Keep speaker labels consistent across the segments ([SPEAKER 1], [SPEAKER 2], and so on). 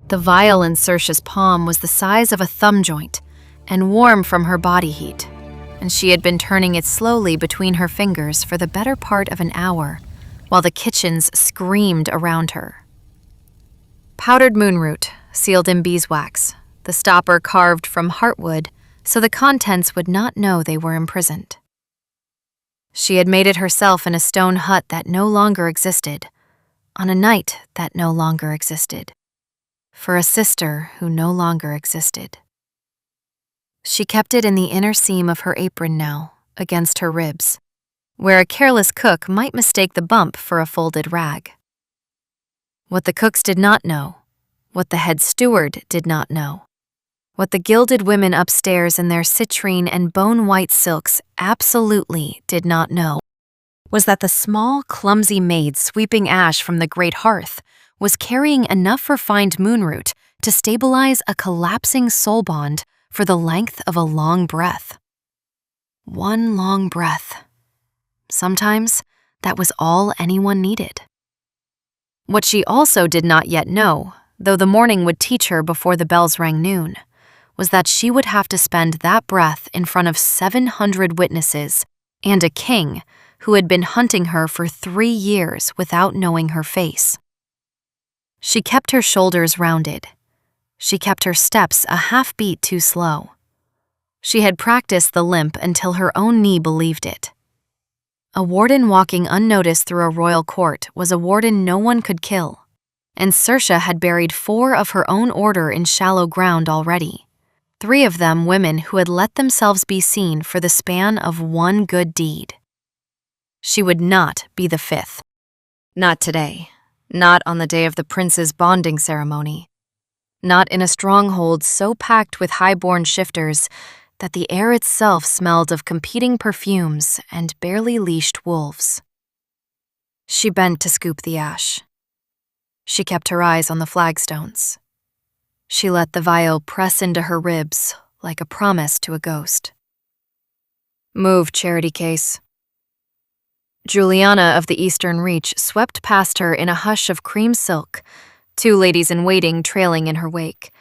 [SPEAKER 1] The vial in Saoirse's palm was the size of a thumb joint and warm from her body heat, and she had been turning it slowly between her fingers for the better part of an hour, while the kitchens screamed around her. Powdered moonroot, sealed in beeswax, the stopper carved from heartwood so the contents would not know they were imprisoned. She had made it herself in a stone hut that no longer existed, on a night that no longer existed, for a sister who no longer existed. She kept it in the inner seam of her apron now, against her ribs, where a careless cook might mistake the bump for a folded rag. What the cooks did not know, what the head steward did not know, what the gilded women upstairs in their citrine and bone-white silks absolutely did not know, was that the small, clumsy maid sweeping ash from the great hearth was carrying enough refined moonroot to stabilize a collapsing soul bond for the length of a long breath. One long breath. Sometimes that was all anyone needed. What she also did not yet know, though the morning would teach her before the bells rang noon, was that she would have to spend that breath in front of 700 witnesses and a king who had been hunting her for 3 years without knowing her face. She kept her shoulders rounded. She kept her steps a half beat too slow. She had practiced the limp until her own knee believed it. A warden walking unnoticed through a royal court was a warden no one could kill, and Saoirse had buried 4 of her own order in shallow ground already, 3 of them women who had let themselves be seen for the span of one good deed. She would not be the 5th. Not today. Not on the day of the prince's bonding ceremony. Not in a stronghold so packed with high-born shifters that the air itself smelled of competing perfumes and barely leashed wolves. She bent to scoop the ash. She kept her eyes on the flagstones. She let the vial press into her ribs like a promise to a ghost. Move, charity case. Juliana of the Eastern Reach swept past her in a hush of cream silk, 2 ladies-in-waiting trailing in her wake,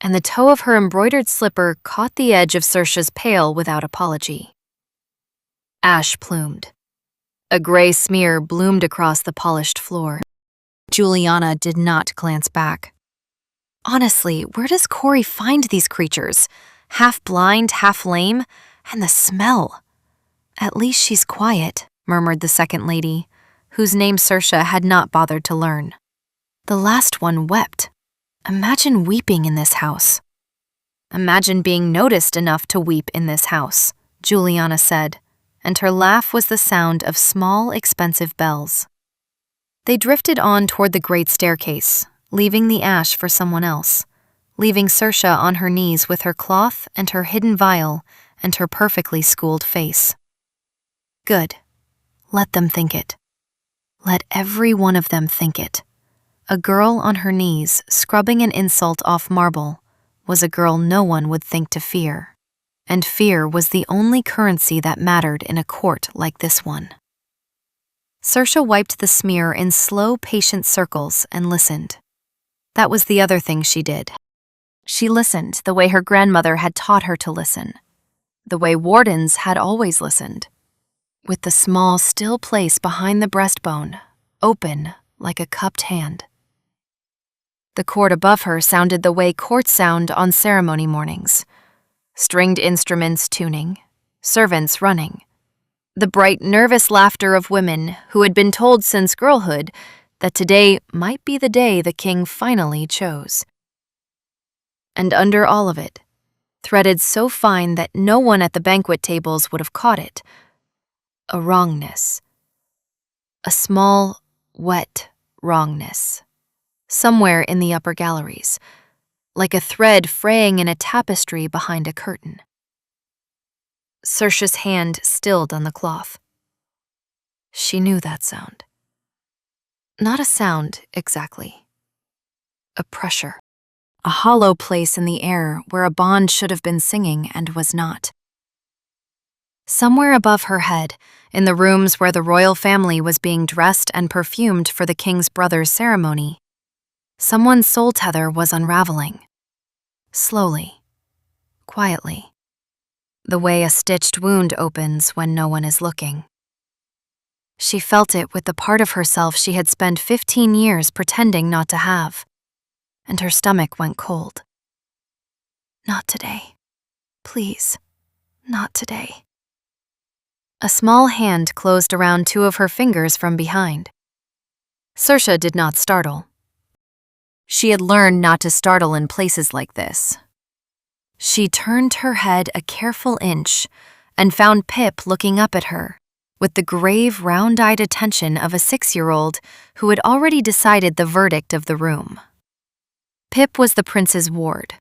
[SPEAKER 1] and the toe of her embroidered slipper caught the edge of Saoirse's pail without apology. Ash plumed. A gray smear bloomed across the polished floor. Juliana did not glance back. Honestly, where does Corey find these creatures? Half blind, half lame, and the smell. At least she's quiet, murmured the second lady, whose name Saoirse had not bothered to learn. The last one wept. Imagine weeping in this house. Imagine being noticed enough to weep in this house, Juliana said, and her laugh was the sound of small, expensive bells. They drifted on toward the great staircase, leaving the ash for someone else, leaving Saoirse on her knees with her cloth and her hidden vial and her perfectly schooled face. Good. Let them think it. Let every one of them think it. A girl on her knees, scrubbing an insult off marble, was a girl no one would think to fear, and fear was the only currency that mattered in a court like this one. Saoirse wiped the smear in slow, patient circles and listened. That was the other thing she did. She listened the way her grandmother had taught her to listen, the way wardens had always listened, with the small, still place behind the breastbone, open like a cupped hand. The court above her sounded the way courts sound on ceremony mornings. Stringed instruments tuning, servants running. The bright, nervous laughter of women who had been told since girlhood that today might be the day the king finally chose. And under all of it, threaded so fine that no one at the banquet tables would have caught it, a wrongness. A small, wet wrongness. Somewhere in the upper galleries, like a thread fraying in a tapestry behind a curtain. Saoirse's hand stilled on the cloth. She knew that sound. Not a sound, exactly. A pressure. A hollow place in the air where a bond should have been singing and was not. Somewhere above her head, in the rooms where the royal family was being dressed and perfumed for the king's brother's ceremony, Someone's soul tether was unraveling. Slowly, quietly, the way a stitched wound opens when no one is looking. She felt it with the part of herself she had spent 15 years pretending not to have, and her stomach went cold. Not today. Please, not today. A small hand closed around two of her fingers from behind. Saoirse did not startle. She had learned not to startle in places like this. She turned her head a careful inch and found Pip looking up at her with the grave, round-eyed attention of a 6-year-old who had already decided the verdict of the room. Pip was the prince's ward,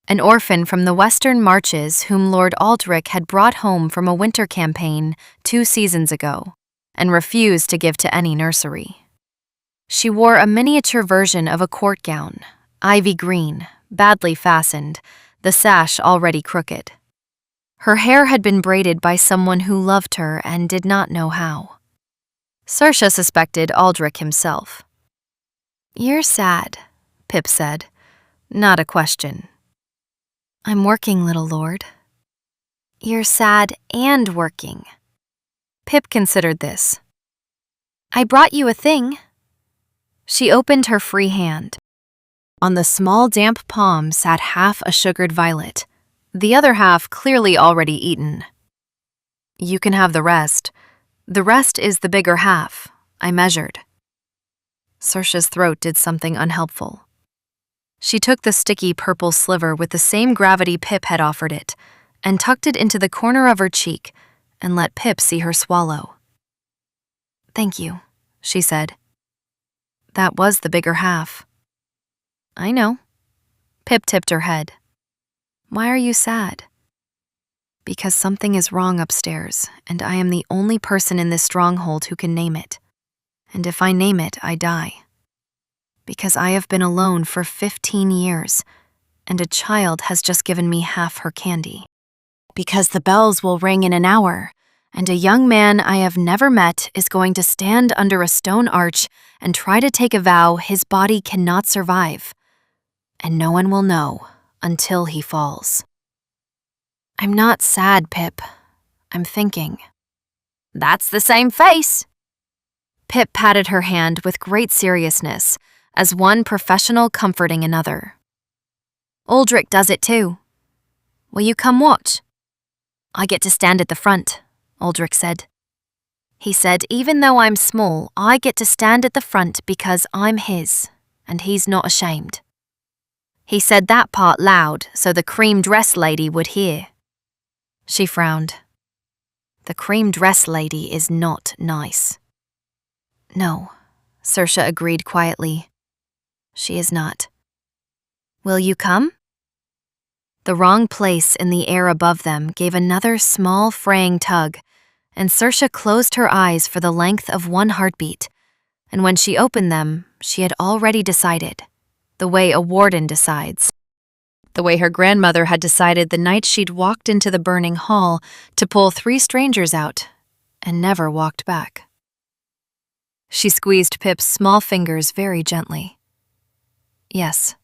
[SPEAKER 1] an orphan from the Western Marches whom Lord Aldrich had brought home from a winter campaign 2 seasons ago and refused to give to any nursery. She wore a miniature version of a court gown, ivy green, badly fastened, the sash already crooked. Her hair had been braided by someone who loved her and did not know how. Saoirse suspected Aldrich himself. "You're sad," Pip said, not a question. "I'm working, little lord." "You're sad and working." Pip considered this. "I brought you a thing." She opened her free hand. On the small damp palm sat half a sugared violet, the other half clearly already eaten. "You can have the rest. The rest is the bigger half," I measured. Saoirse's throat did something unhelpful. She took the sticky purple sliver with the same gravity Pip had offered it, and tucked it into the corner of her cheek and let Pip see her swallow. "Thank you," she said. "That was the bigger half." "I know." Pip tipped her head. "Why are you sad?" "Because something is wrong upstairs, and I am the only person in this stronghold who can name it. And if I name it, I die. Because I have been alone for 15 years, and a child has just given me half her candy. Because the bells will ring in an hour, and a young man I have never met is going to stand under a stone arch and try to take a vow his body cannot survive. And no one will know until he falls." "I'm not sad, Pip. I'm thinking." "That's the same face." Pip patted her hand with great seriousness, as one professional comforting another. "Aldrich does it too. Will you come watch?" "I get to stand at the front," Aldrich said. He said, "Even though I'm small, I get to stand at the front because I'm his, and he's not ashamed." He said that part loud so the cream dress lady would hear. She frowned. "The cream dress lady is not nice." "No," Saoirse agreed quietly. "She is not." "Will you come?" The wrong place in the air above them gave another small fraying tug, and Saoirse closed her eyes for the length of one heartbeat, and when she opened them, she had already decided, the way a warden decides, the way her grandmother had decided the night she'd walked into the burning hall to pull 3 strangers out and never walked back. She squeezed Pip's small fingers very gently. "Yes,"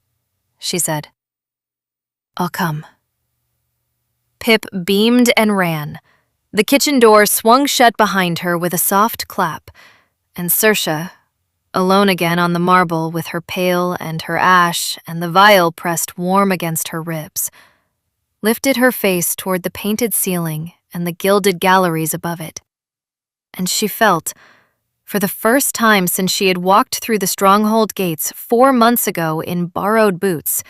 [SPEAKER 1] she said. "I'll come." Pip beamed and ran. The kitchen door swung shut behind her with a soft clap, and Saoirse, alone again on the marble with her pail and her ash and the vial pressed warm against her ribs, lifted her face toward the painted ceiling and the gilded galleries above it. And she felt, for the first time since she had walked through the stronghold gates 4 months ago in borrowed boots,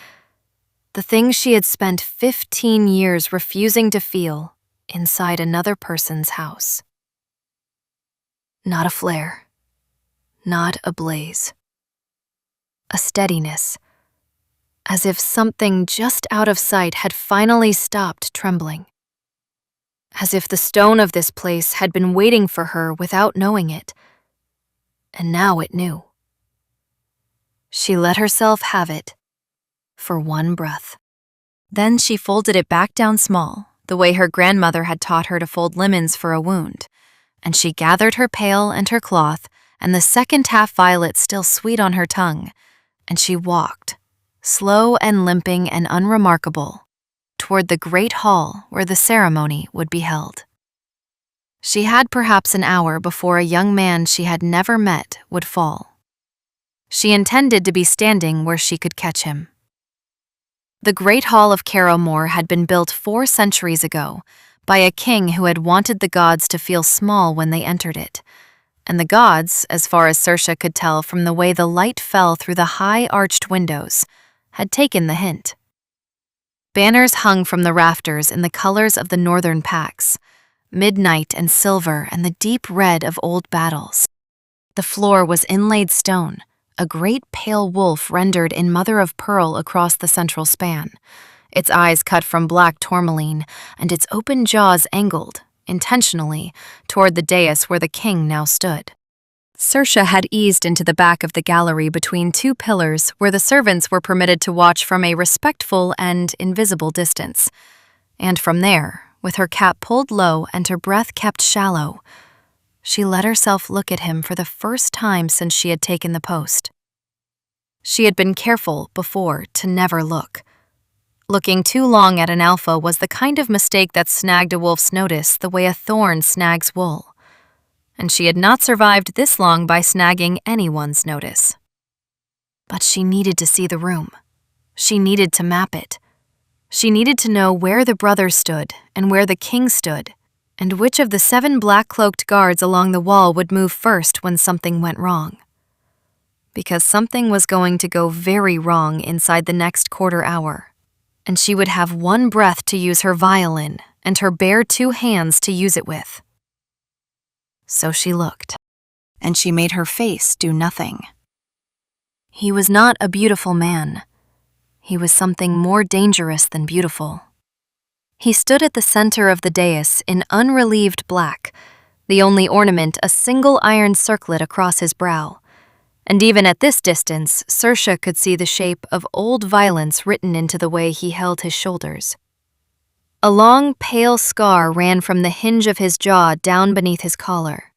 [SPEAKER 1] the thing she had spent 15 years refusing to feel inside another person's house. Not a flare. Not a blaze. A steadiness, as if something just out of sight had finally stopped trembling. As if the stone of this place had been waiting for her without knowing it, and now it knew. She let herself have it for one breath. Then she folded it back down small, the way her grandmother had taught her to fold lemons for a wound, and she gathered her pail and her cloth and the second half violet still sweet on her tongue, and she walked, slow and limping and unremarkable, toward the great hall where the ceremony would be held. She had perhaps an hour before a young man she had never met would fall. She intended to be standing where she could catch him. The Great Hall of Carrowmore had been built 4 centuries ago by a king who had wanted the gods to feel small when they entered it, and the gods, as far as Saoirse could tell from the way the light fell through the high arched windows, had taken the hint. Banners hung from the rafters in the colors of the northern pacts, midnight and silver and the deep red of old battles. The floor was inlaid stone, a great pale wolf rendered in mother of pearl across the central span, its eyes cut from black tourmaline and its open jaws angled, intentionally, toward the dais where the king now stood. Saoirse had eased into the back of the gallery between 2 pillars where the servants were permitted to watch from a respectful and invisible distance, and from there, with her cap pulled low and her breath kept shallow, she let herself look at him for the first time since she had taken the post. She had been careful before to never look. Looking too long at an alpha was the kind of mistake that snagged a wolf's notice the way a thorn snags wool, and she had not survived this long by snagging anyone's notice. But she needed to see the room. She needed to map it. She needed to know where the brothers stood and where the king stood, and which of the 7 black-cloaked guards along the wall would move first when something went wrong. Because something was going to go very wrong inside the next quarter hour, and she would have 1 breath to use her violin and her bare 2 hands to use it with. So she looked, and she made her face do nothing. He was not a beautiful man. He was something more dangerous than beautiful. He stood at the center of the dais in unrelieved black, the only ornament a single iron circlet across his brow, and even at this distance, Saoirse could see the shape of old violence written into the way he held his shoulders. A long, pale scar ran from the hinge of his jaw down beneath his collar.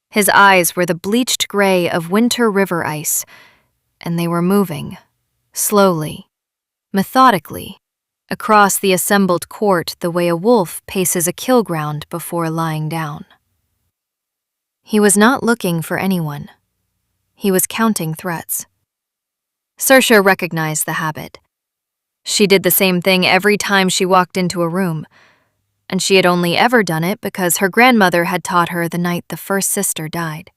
[SPEAKER 1] His eyes were the bleached gray of winter river ice, and they were moving, slowly, methodically, across the assembled court the way a wolf paces a kill ground before lying down. He was not looking for anyone. He was counting threats. Saoirse recognized the habit. She did the same thing every time she walked into a room, and she had only ever done it because her grandmother had taught her the night the first sister died.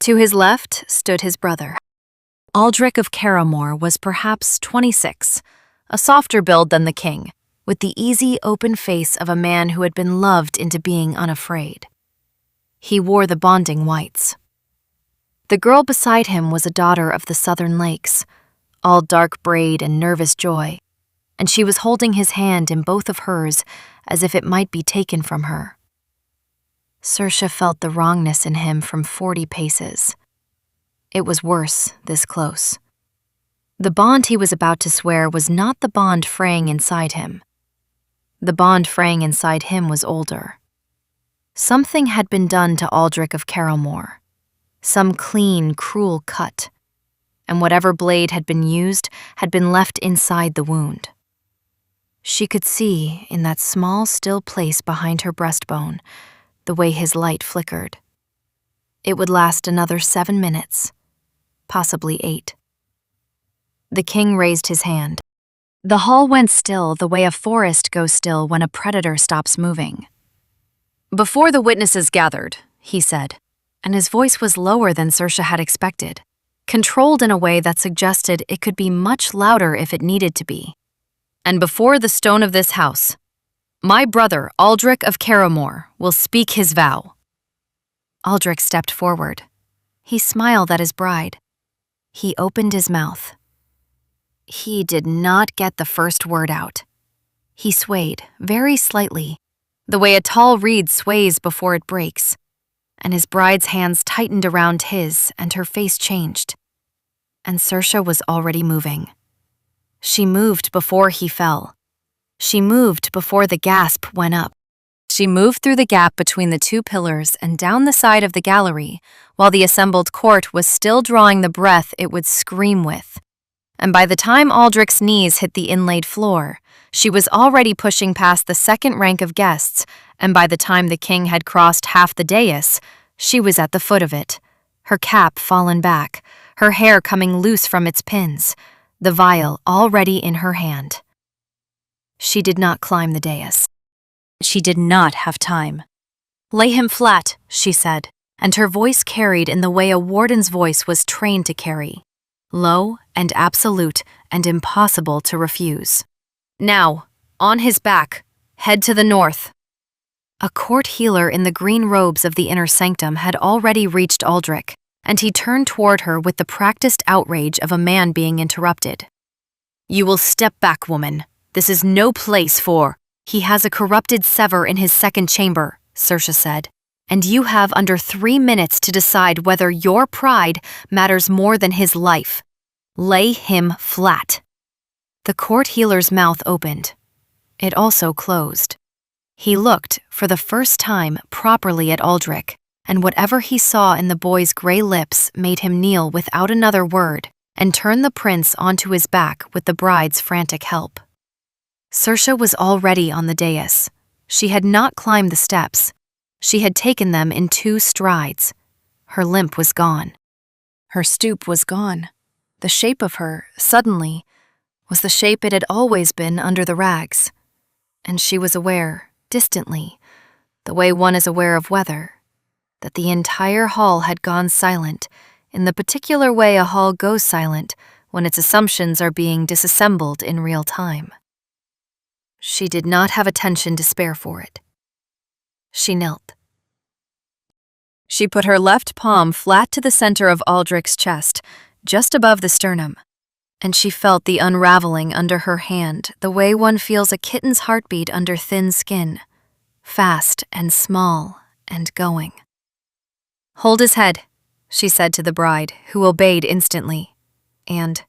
[SPEAKER 1] To his left stood his brother. Aldrich of Carrowmore was perhaps 26, a softer build than the king, with the easy, open face of a man who had been loved into being unafraid. He wore the bonding whites. The girl beside him was a daughter of the Southern Lakes, all dark braid and nervous joy, and she was holding his hand in both of hers as if it might be taken from her. Saoirse felt the wrongness in him from 40 paces. It was worse, this close. The bond he was about to swear was not the bond fraying inside him. The bond fraying inside him was older. Something had been done to Aldrich of Carrowmore, some clean, cruel cut, and whatever blade had been used had been left inside the wound. She could see, in that small, still place behind her breastbone, the way his light flickered. It would last another 7 minutes, possibly 8. The king raised his hand. The hall went still the way a forest goes still when a predator stops moving. "Before the witnesses gathered," he said, and his voice was lower than Saoirse had expected, controlled in a way that suggested it could be much louder if it needed to be. "And before the stone of this house, my brother, Aldrich of Carrowmore, will speak his vow." Aldrich stepped forward. He smiled at his bride. He opened his mouth. He did not get the first word out. He swayed, very slightly, the way a tall reed sways before it breaks, and his bride's hands tightened around his, and her face changed. And Saoirse was already moving. She moved before he fell. She moved before the gasp went up. She moved through the gap between the two pillars and down the side of the gallery, while the assembled court was still drawing the breath it would scream with. And by the time Aldrich's knees hit the inlaid floor, she was already pushing past the second rank of guests, and by the time the king had crossed half the dais, she was at the foot of it, her cap fallen back, her hair coming loose from its pins, the vial already in her hand. She did not climb the dais. She did not have time. "Lay him flat," she said, and her voice carried in the way a warden's voice was trained to carry, low and absolute and impossible to refuse. "Now, on his back, head to the north." A court healer in the green robes of the inner sanctum had already reached Aldrich, and he turned toward her with the practiced outrage of a man being interrupted. "You will step back, woman. This is no place for—" "He has a corrupted sever in his second chamber," Saoirse said, "and you have under 3 minutes to decide whether your pride matters more than his life. Lay him flat." The court healer's mouth opened. It also closed. He looked, for the first time, properly at Aldrich, and whatever he saw in the boy's gray lips made him kneel without another word and turn the prince onto his back with the bride's frantic help. Saoirse was already on the dais. She had not climbed the steps. She had taken them in 2 strides. Her limp was gone. Her stoop was gone. The shape of her, suddenly, was the shape it had always been under the rags. And she was aware, distantly, the way one is aware of weather, that the entire hall had gone silent in the particular way a hall goes silent when its assumptions are being disassembled in real time. She did not have attention to spare for it. She knelt. She put her left palm flat to the center of Aldrich's chest, just above the sternum, and she felt the unraveling under her hand the way one feels a kitten's heartbeat under thin skin, fast and small and going. "Hold his head," she said to the bride, who obeyed instantly, and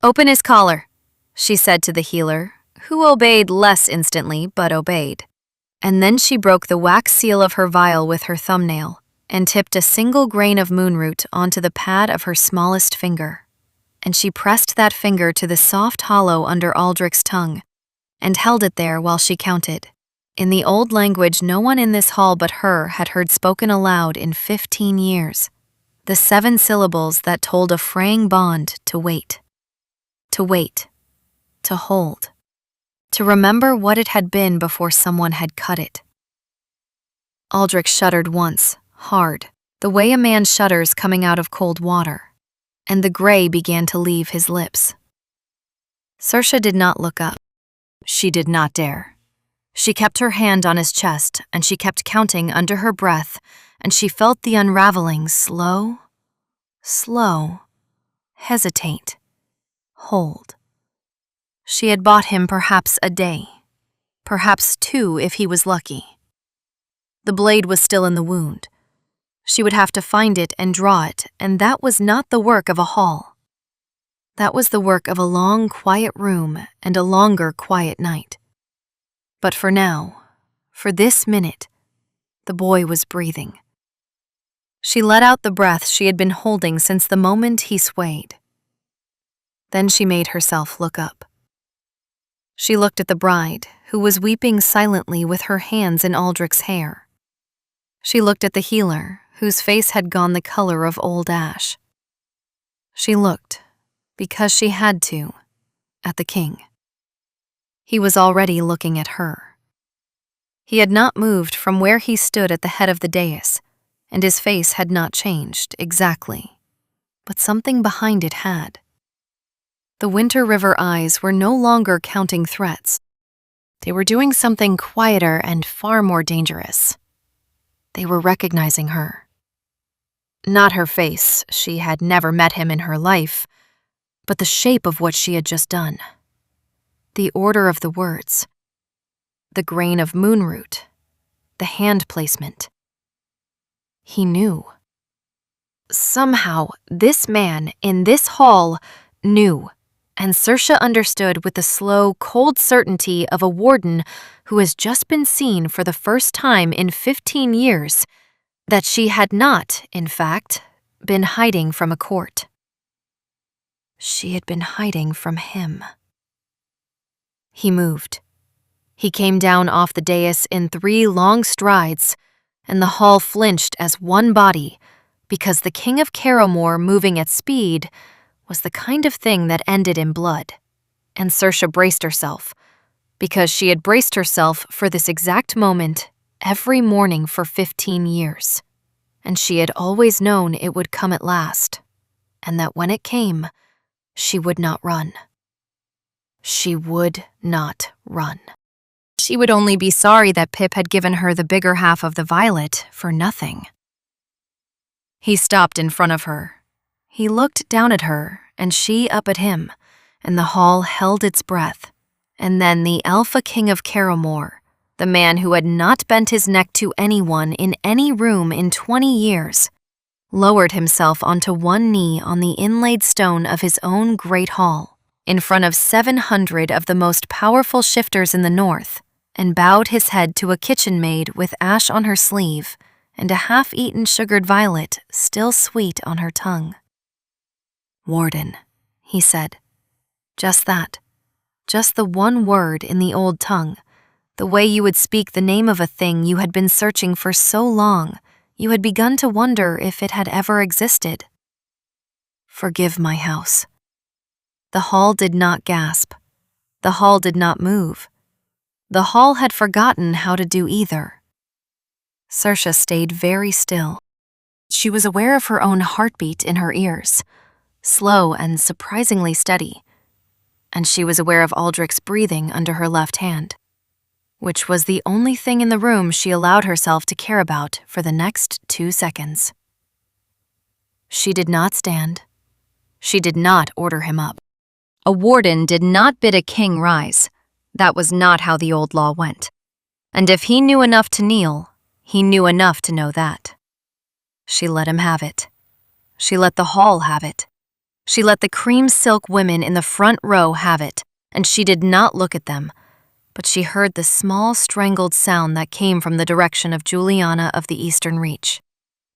[SPEAKER 1] "open his collar," she said to the healer, who obeyed less instantly but obeyed. And then she broke the wax seal of her vial with her thumbnail and tipped a single grain of moonroot onto the pad of her smallest finger. And she pressed that finger to the soft hollow under Aldrich's tongue and held it there while she counted, in the old language no one in this hall but her had heard spoken aloud in 15 years, the 7 syllables that told a fraying bond to wait, to hold, to remember what it had been before someone had cut it. Aldrich shuddered once, hard, the way a man shudders coming out of cold water, and the gray began to leave his lips. Saoirse did not look up. She did not dare. She kept her hand on his chest, and she kept counting under her breath, and she felt the unraveling slow, hesitate, hold. She had bought him perhaps a day, perhaps 2 if he was lucky. The blade was still in the wound. She would have to find it and draw it, and that was not the work of a hall. That was the work of a long, quiet room and a longer, quiet night. But for now, for this minute, the boy was breathing. She let out the breath she had been holding since the moment he swayed. Then she made herself look up. She looked at the bride, who was weeping silently with her hands in Aldrich's hair. She looked at the healer, whose face had gone the color of old ash. She looked, because she had to, at the king. He was already looking at her. He had not moved from where he stood at the head of the dais, and his face had not changed exactly, but something behind it had. The Winter River eyes were no longer counting threats. They were doing something quieter and far more dangerous. They were recognizing her. Not her face, she had never met him in her life, but the shape of what she had just done. The order of the words. The grain of moonroot. The hand placement. He knew. Somehow, this man in this hall knew, And Saoirse understood with the slow, cold certainty of a warden who has just been seen for the first time in 15 years that she had not, in fact, been hiding from a court. She had been hiding from him. He moved. He came down off the dais in 3 long strides, and the hall flinched as one body, because the King of Carrowmore moving at speed was the kind of thing that ended in blood. And Saoirse braced herself, because she had braced herself for this exact moment every morning for 15 years. And she had always known it would come at last, and that when it came, she would not run. She would not run. She would only be sorry that Pip had given her the bigger half of the violet for nothing. He stopped in front of her. He looked down at her, and she up at him, and the hall held its breath. And then the Alpha King of Carrowmore, the man who had not bent his neck to anyone in any room in 20 years, lowered himself onto one knee on the inlaid stone of his own great hall, in front of 700 of the most powerful shifters in the north, and bowed his head to a kitchen maid with ash on her sleeve and a half-eaten sugared violet still sweet on her tongue. "Warden," he said. Just that. Just the one word in the old tongue, the way you would speak the name of a thing you had been searching for so long, you had begun to wonder if it had ever existed. "Forgive my house." The hall did not gasp. The hall did not move. The hall had forgotten how to do either. Saoirse stayed very still. She was aware of her own heartbeat in her ears, slow and surprisingly steady, and she was aware of Aldrich's breathing under her left hand, which was the only thing in the room she allowed herself to care about for the next 2 seconds. She did not stand. She did not order him up. A warden did not bid a king rise. That was not how the old law went. And if he knew enough to kneel, he knew enough to know that. She let him have it. She let the hall have it. She let the cream silk women in the front row have it, and she did not look at them, but she heard the small strangled sound that came from the direction of Juliana of the Eastern Reach,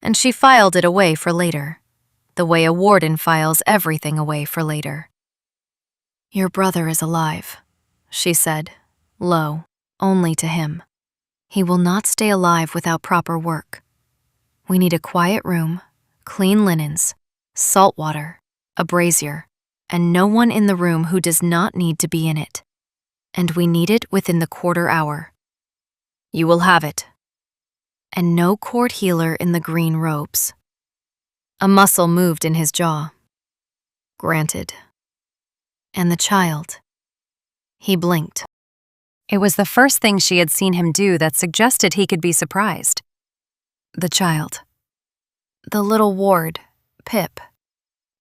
[SPEAKER 1] and she filed it away for later, the way a warden files everything away for later. "Your brother is alive," she said, low, only to him. "He will not stay alive without proper work. We need a quiet room, clean linens, salt water, a brazier, and no one in the room who does not need to be in it. And we need it within the quarter hour. You will have it. And no court healer in the green robes." A muscle moved in his jaw. "Granted." "And the child." He blinked. It was the first thing she had seen him do that suggested he could be surprised. "The child. The little ward, Pip.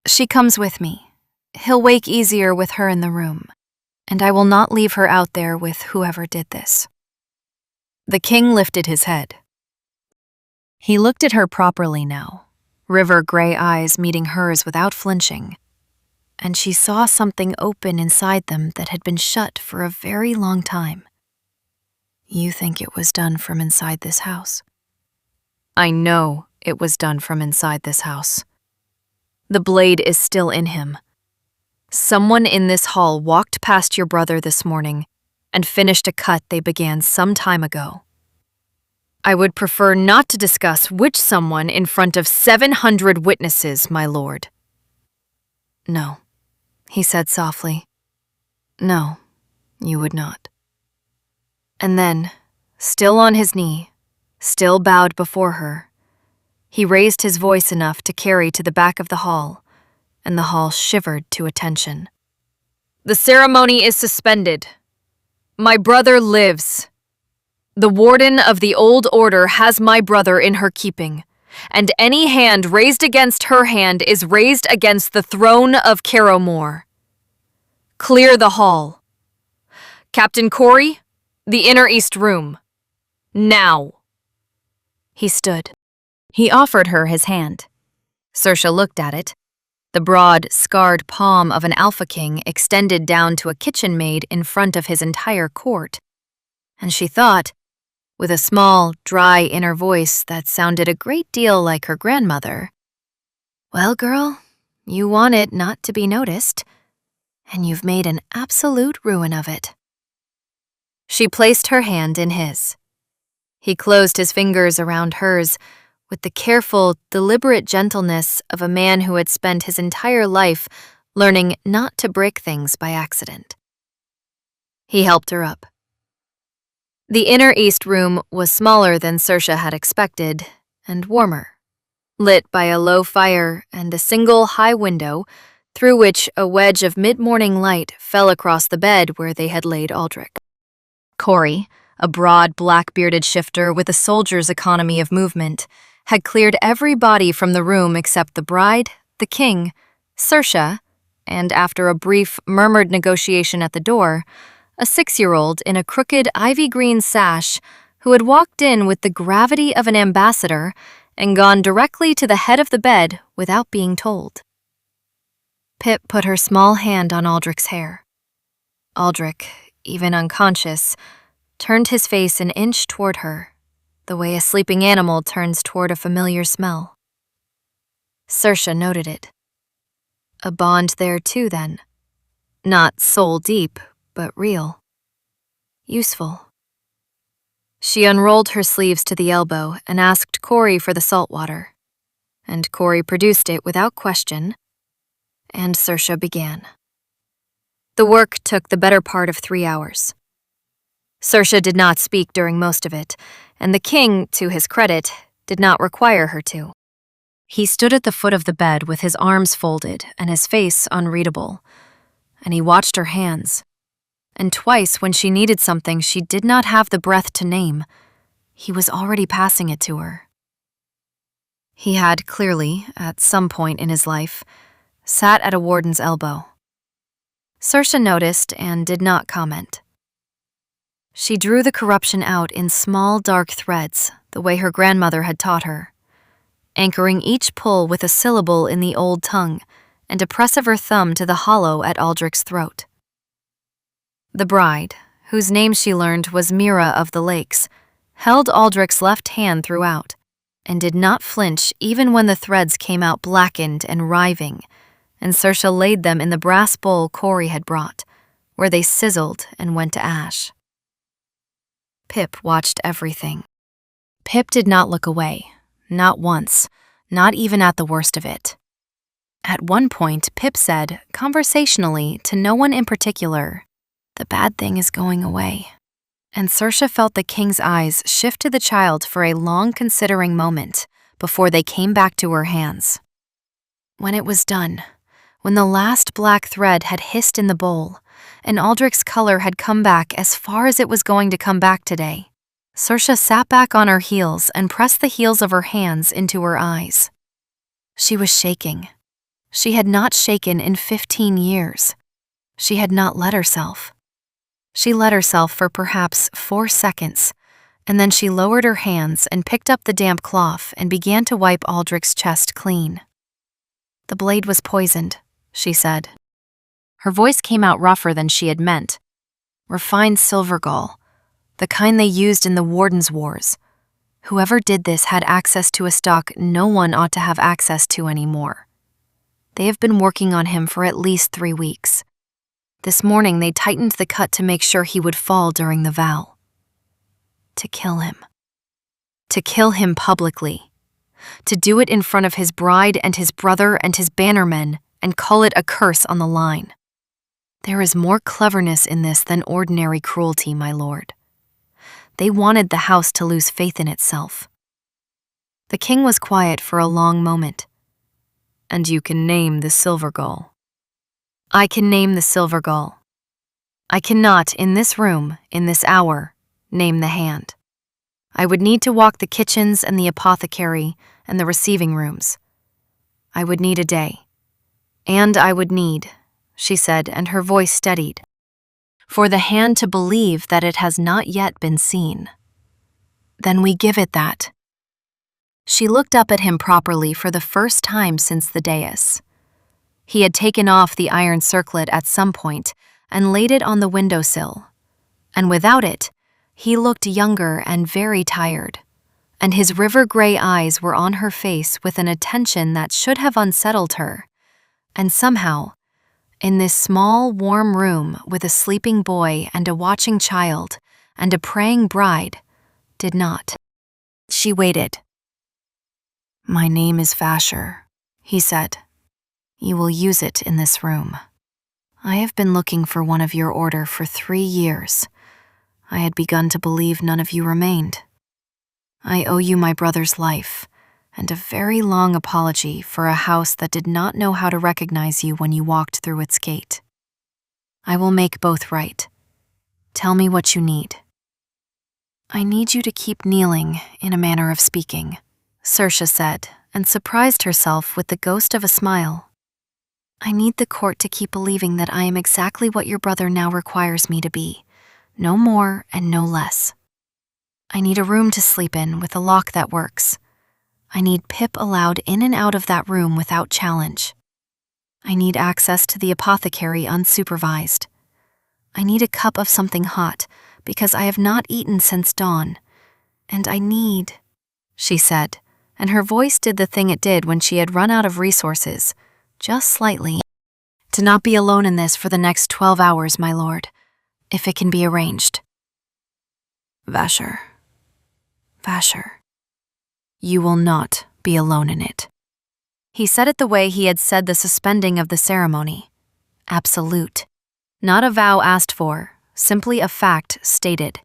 [SPEAKER 1] She comes with me. He'll wake easier with her in the room, and I will not leave her out there with whoever did this." The king lifted his head. He looked at her properly now, river gray eyes meeting hers without flinching, and she saw something open inside them that had been shut for a very long time. "You think it was done from inside this house?" "I know it was done from inside this house. The blade is still in him. Someone in this hall walked past your brother this morning and finished a cut they began some time ago. I would prefer not to discuss which someone in front of 700 witnesses, my lord." "No," he said softly. "No, you would not." And then, still on his knee, still bowed before her, he raised his voice enough to carry to the back of the hall, and the hall shivered to attention. "The ceremony is suspended. My brother lives. The warden of the old order has my brother in her keeping, and any hand raised against her hand is raised against the throne of Carrowmore. Clear the hall. Captain Corey, the inner east room. Now." He stood. He offered her his hand. Saoirse looked at it, The broad, scarred palm of an alpha king extended down to a kitchen maid in front of his entire court. And she thought, with a small, dry inner voice that sounded a great deal like her grandmother, "Well, girl, you want it not to be noticed, and you've made an absolute ruin of it." She placed her hand in his. He closed his fingers around hers with the careful, deliberate gentleness of a man who had spent his entire life learning not to break things by accident. He helped her up. The inner east room was smaller than Saoirse had expected, and warmer, lit by a low fire and a single high window through which a wedge of mid-morning light fell across the bed where they had laid Aldrich. Corey, a broad, black-bearded shifter with a soldier's economy of movement, had cleared every body from the room except the bride, the king, Saoirse, and after a brief, murmured negotiation at the door, a 6-year-old in a crooked ivy-green sash who had walked in with the gravity of an ambassador and gone directly to the head of the bed without being told. Pip put her small hand on Aldrich's hair. Aldrich, even unconscious, turned his face an inch toward her, the way a sleeping animal turns toward a familiar smell. Saoirse noted it. A bond there too, then. Not soul-deep, but real. Useful. She unrolled her sleeves to the elbow and asked Corey for the salt water, and Corey produced it without question, and Saoirse began. The work took the better part of 3 hours. Saoirse did not speak during most of it, and the king, to his credit, did not require her to. He stood at the foot of the bed with his arms folded and his face unreadable, and he watched her hands. And twice when she needed something she did not have the breath to name, he was already passing it to her. He had clearly, at some point in his life, sat at a warden's elbow. Saoirse noticed and did not comment. She drew the corruption out in small, dark threads, the way her grandmother had taught her, anchoring each pull with a syllable in the old tongue and a press of her thumb to the hollow at Aldrich's throat. The bride, whose name she learned was Mira of the Lakes, held Aldrich's left hand throughout, and did not flinch even when the threads came out blackened and writhing, and Saoirse laid them in the brass bowl Corey had brought, where they sizzled and went to ash. Pip watched everything. Pip did not look away, not once, not even at the worst of it. At one point, Pip said, conversationally, to no one in particular, "The bad thing is going away." And Saoirse felt the king's eyes shift to the child for a long considering moment before they came back to her hands. When it was done, when the last black thread had hissed in the bowl, and Aldrich's color had come back as far as it was going to come back today, Saoirse sat back on her heels and pressed the heels of her hands into her eyes. She was shaking. She had not shaken in 15 years. She had not let herself. She let herself for perhaps 4 seconds, and then she lowered her hands and picked up the damp cloth and began to wipe Aldrich's chest clean. "The blade was poisoned," she said. Her voice came out rougher than she had meant. "Refined silver gall, the kind they used in the Warden's Wars. Whoever did this had access to a stock no one ought to have access to anymore. They have been working on him for at least 3 weeks. This morning they tightened the cut to make sure he would fall during the vow. To kill him. To kill him publicly. To do it in front of his bride and his brother and his bannermen and call it a curse on the line. There is more cleverness in this than ordinary cruelty, my lord. They wanted the house to lose faith in itself." The king was quiet for a long moment. "And you can name the silver gall." "I can name the silver gall. I cannot, in this room, in this hour, name the hand. I would need to walk the kitchens and the apothecary and the receiving rooms. I would need a day. And I would need," she said, and her voice steadied, "for the hand to believe that it has not yet been seen. Then we give it that." She looked up at him properly for the first time since the dais. He had taken off the iron circlet at some point and laid it on the windowsill. And without it, he looked younger and very tired, and his river-gray eyes were on her face with an attention that should have unsettled her. And somehow, in this small, warm room with a sleeping boy and a watching child and a praying bride, did not. She waited. "My name is Vasher," he said. "You will use it in this room. I have been looking for one of your order for 3 years. I had begun to believe none of you remained. I owe you my brother's life, and a very long apology for a house that did not know how to recognize you when you walked through its gate. I will make both right. Tell me what you need." "I need you to keep kneeling, in a manner of speaking," Saoirse said, and surprised herself with the ghost of a smile. "I need the court to keep believing that I am exactly what your brother now requires me to be, no more and no less. I need a room to sleep in with a lock that works. I need Pip allowed in and out of that room without challenge. I need access to the apothecary unsupervised. I need a cup of something hot, because I have not eaten since dawn. And I need," she said, and her voice did the thing it did when she had run out of resources, just slightly, "to not be alone in this for the next 12 hours, my lord, if it can be arranged." "Vasher. Vasher. You will not be alone in it." He said it the way he had said the suspending of the ceremony. Absolute. Not a vow asked for, simply a fact stated.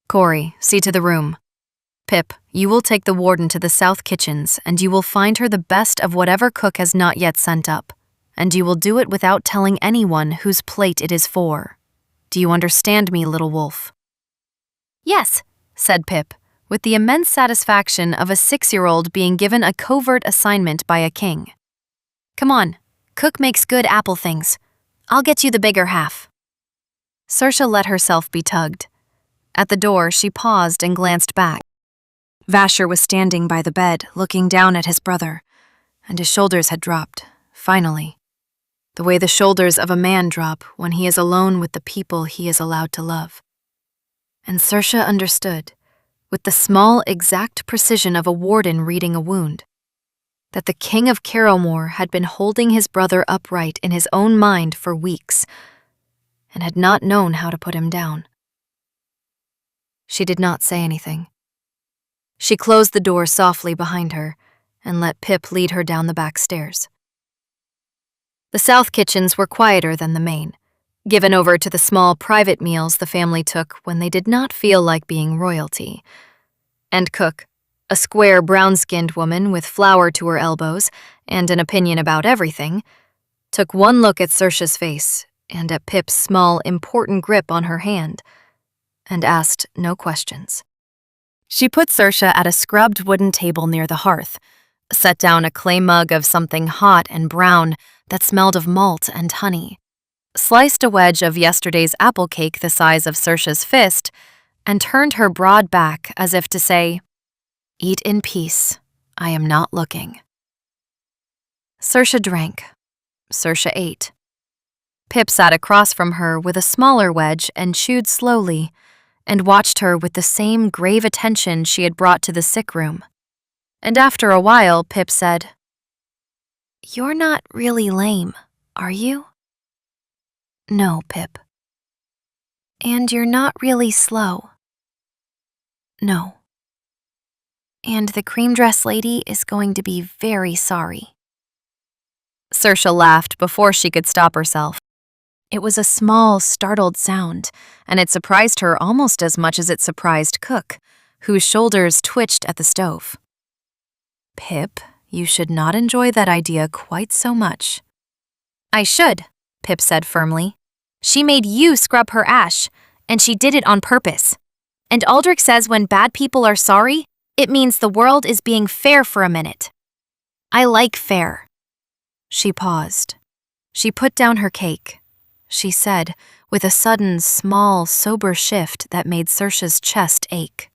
[SPEAKER 1] "Corey, see to the room. Pip, you will take the warden to the south kitchens, and you will find her the best of whatever cook has not yet sent up, and you will do it without telling anyone whose plate it is for. Do you understand me, little wolf?" "Yes," said Pip, with the immense satisfaction of a 6-year-old being given a covert assignment by a king. "Come on, cook makes good apple things. I'll get you the bigger half." Saoirse let herself be tugged. At the door, she paused and glanced back. Vasher was standing by the bed, looking down at his brother, and his shoulders had dropped, finally, the way the shoulders of a man drop when he is alone with the people he is allowed to love. And Saoirse understood, with the small, exact precision of a warden reading a wound, that the king of Carrowmore had been holding his brother upright in his own mind for weeks, and had not known how to put him down. She did not say anything. She closed the door softly behind her and let Pip lead her down the back stairs. The south kitchens were quieter than the main, given over to the small private meals the family took when they did not feel like being royalty. And cook, a square brown-skinned woman with flour to her elbows and an opinion about everything, took one look at Saoirse's face and at Pip's small, important grip on her hand, and asked no questions. She put Saoirse at a scrubbed wooden table near the hearth, set down a clay mug of something hot and brown that smelled of malt and honey, sliced a wedge of yesterday's apple cake the size of Saoirse's fist, and turned her broad back as if to say, "Eat in peace, I am not looking." Saoirse drank. Saoirse ate. Pip sat across from her with a smaller wedge and chewed slowly, and watched her with the same grave attention she had brought to the sick room. And after a while, Pip said, "You're not really lame, are you?" "No, Pip." "And you're not really slow?" "No." "And the cream dress lady is going to be very sorry." Saoirse laughed before she could stop herself. It was a small, startled sound, and it surprised her almost as much as it surprised Cook, whose shoulders twitched at the stove. "Pip, you should not enjoy that idea quite so much." "I should," Pip said firmly. "She made you scrub her ash, and she did it on purpose. And Aldrich says when bad people are sorry, it means the world is being fair for a minute. I like fair." She paused. She put down her cake. She said, with a sudden, small, sober shift that made Saoirse's chest ache,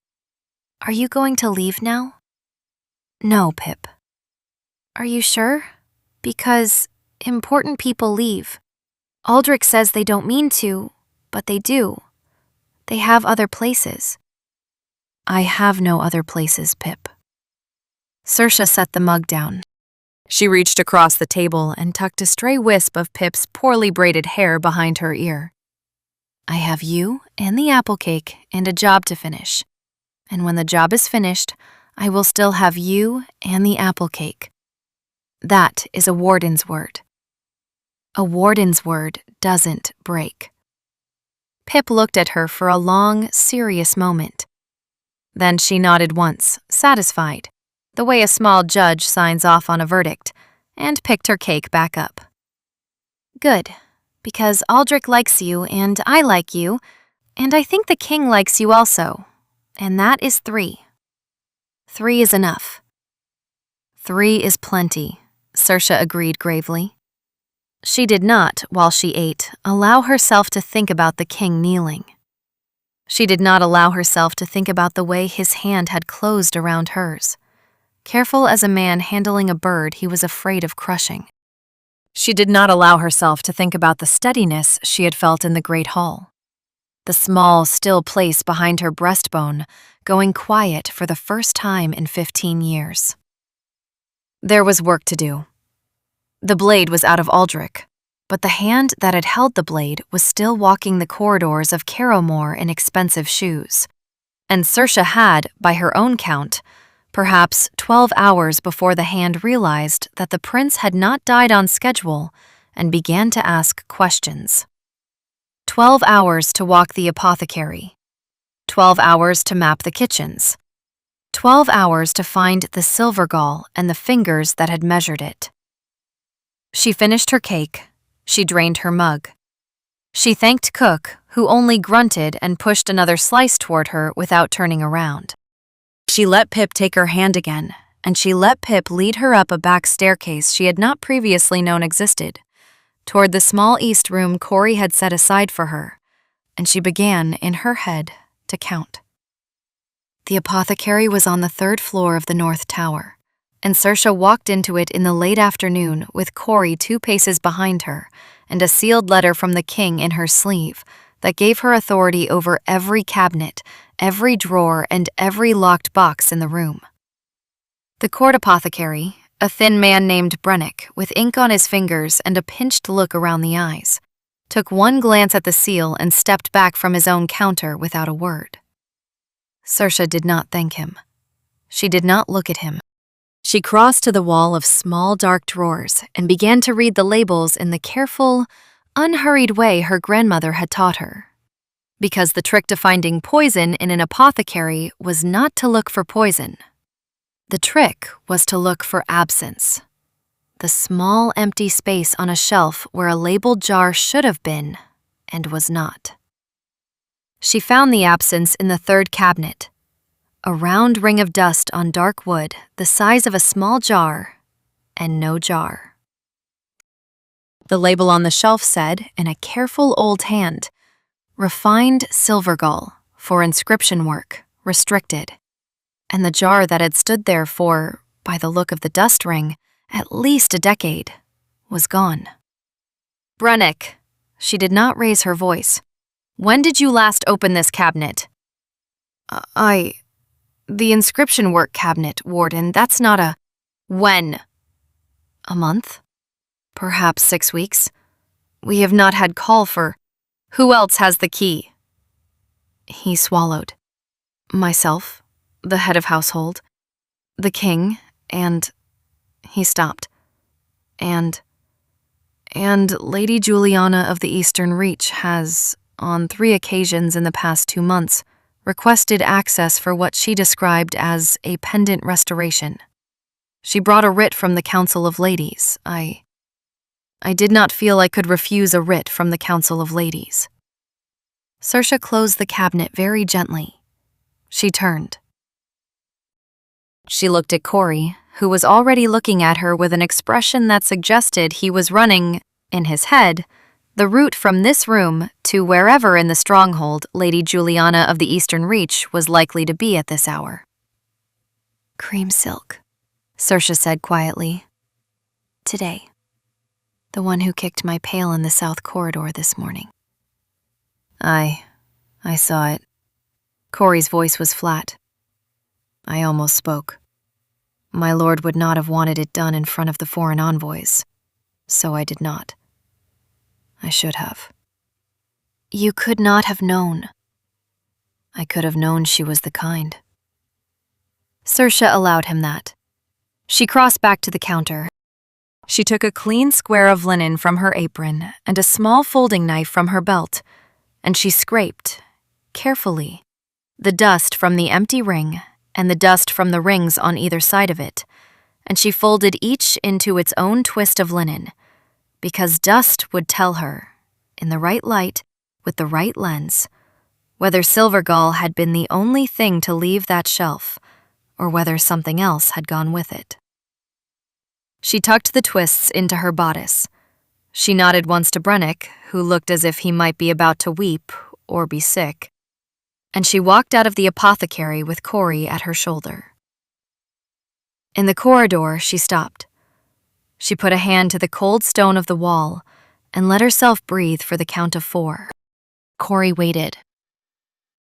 [SPEAKER 1] "Are you going to leave now?" "No, Pip." "Are you sure? Because important people leave. Aldrich says they don't mean to, but they do. They have other places. I have no other places, Pip. Saoirse set the mug down. She reached across the table and tucked a stray wisp of Pip's poorly braided hair behind her ear. I have you and the apple cake and a job to finish. And when the job is finished, I will still have you and the apple cake. That is a warden's word. A warden's word doesn't break. Pip looked at her for a long, serious moment. Then she nodded once, satisfied, the way a small judge signs off on a verdict, and picked her cake back up. Good, because Aldrich likes you and I like you, and I think the king likes you also, and that is 3. 3 is enough. 3 is plenty, Saoirse agreed gravely. She did not, while she ate, allow herself to think about the king kneeling. She did not allow herself to think about the way his hand had closed around hers, careful as a man handling a bird he was afraid of crushing. She did not allow herself to think about the steadiness she had felt in the great hall, the small, still place behind her breastbone going quiet for the first time in 15 years. There was work to do. The blade was out of Aldrich, but the hand that had held the blade was still walking the corridors of Carrowmore in expensive shoes, and Saoirse had, by her own count, perhaps 12 hours before the hand realized that the prince had not died on schedule and began to ask questions. 12 hours to walk the apothecary. 12 hours to map the kitchens. 12 hours to find the silver gall and the fingers that had measured it. She finished her cake. She drained her mug. She thanked Cook, who only grunted and pushed another slice toward her without turning around. She let Pip take her hand again, and she let Pip lead her up a back staircase she had not previously known existed, toward the small east room Corey had set aside for her, and she began, in her head, to count. The apothecary was on the 3rd floor of the North Tower, and Saoirse walked into it in the late afternoon with Corey 2 paces behind her and a sealed letter from the king in her sleeve that gave her authority over every cabinet, every drawer, and every locked box in the room. The court apothecary, a thin man named Brennick, with ink on his fingers and a pinched look around the eyes, took one glance at the seal and stepped back from his own counter without a word. Saoirse did not thank him. She did not look at him. She crossed to the wall of small dark drawers and began to read the labels in the careful, unhurried way her grandmother had taught her. Because the trick to finding poison in an apothecary was not to look for poison. The trick was to look for absence. The small empty space on a shelf where a labeled jar should have been and was not. She found the absence in the 3rd cabinet, a round ring of dust on dark wood the size of a small jar, and no jar. The label on the shelf said, in a careful old hand, "Refined silver gall, for inscription work, restricted," and the jar that had stood there for, by the look of the dust ring, at least a decade, was gone. "Brennick," she did not raise her voice, "when did you last open this cabinet?" The inscription work cabinet, Warden, that's not a..." "When?" "A month? Perhaps 6 weeks. We have not had call for..." "Who else has the key?" He swallowed. "Myself, the head of household, the king, and..." He stopped. And Lady Juliana of the Eastern Reach has, on 3 occasions in the past 2 months, requested access for what she described as a pendant restoration. She brought a writ from the Council of Ladies. I did not feel I could refuse a writ from the Council of Ladies. Saoirse closed the cabinet very gently. She turned. She looked at Corey, who was already looking at her with an expression that suggested he was running, in his head, the route from this room to wherever in the Stronghold Lady Juliana of the Eastern Reach was likely to be at this hour. "Cream silk," Saoirse said quietly. "Today. The one who kicked my pail in the south corridor this morning. I saw it. Corey's voice was flat. I almost spoke. My lord would not have wanted it done in front of the foreign envoys, so I did not. I should have. You could not have known. I could have known she was the kind. Saoirse allowed him that. She crossed back to the counter. She took a clean square of linen from her apron and a small folding knife from her belt, and she scraped, carefully, the dust from the empty ring and the dust from the rings on either side of it, and she folded each into its own twist of linen, because dust would tell her, in the right light, with the right lens, whether Silvergull had been the only thing to leave that shelf, or whether something else had gone with it. She tucked the twists into her bodice. She nodded once to Brennick, who looked as if he might be about to weep or be sick, and she walked out of the apothecary with Corey at her shoulder. In the corridor, she stopped. She put a hand to the cold stone of the wall and let herself breathe for the count of 4. Corey waited.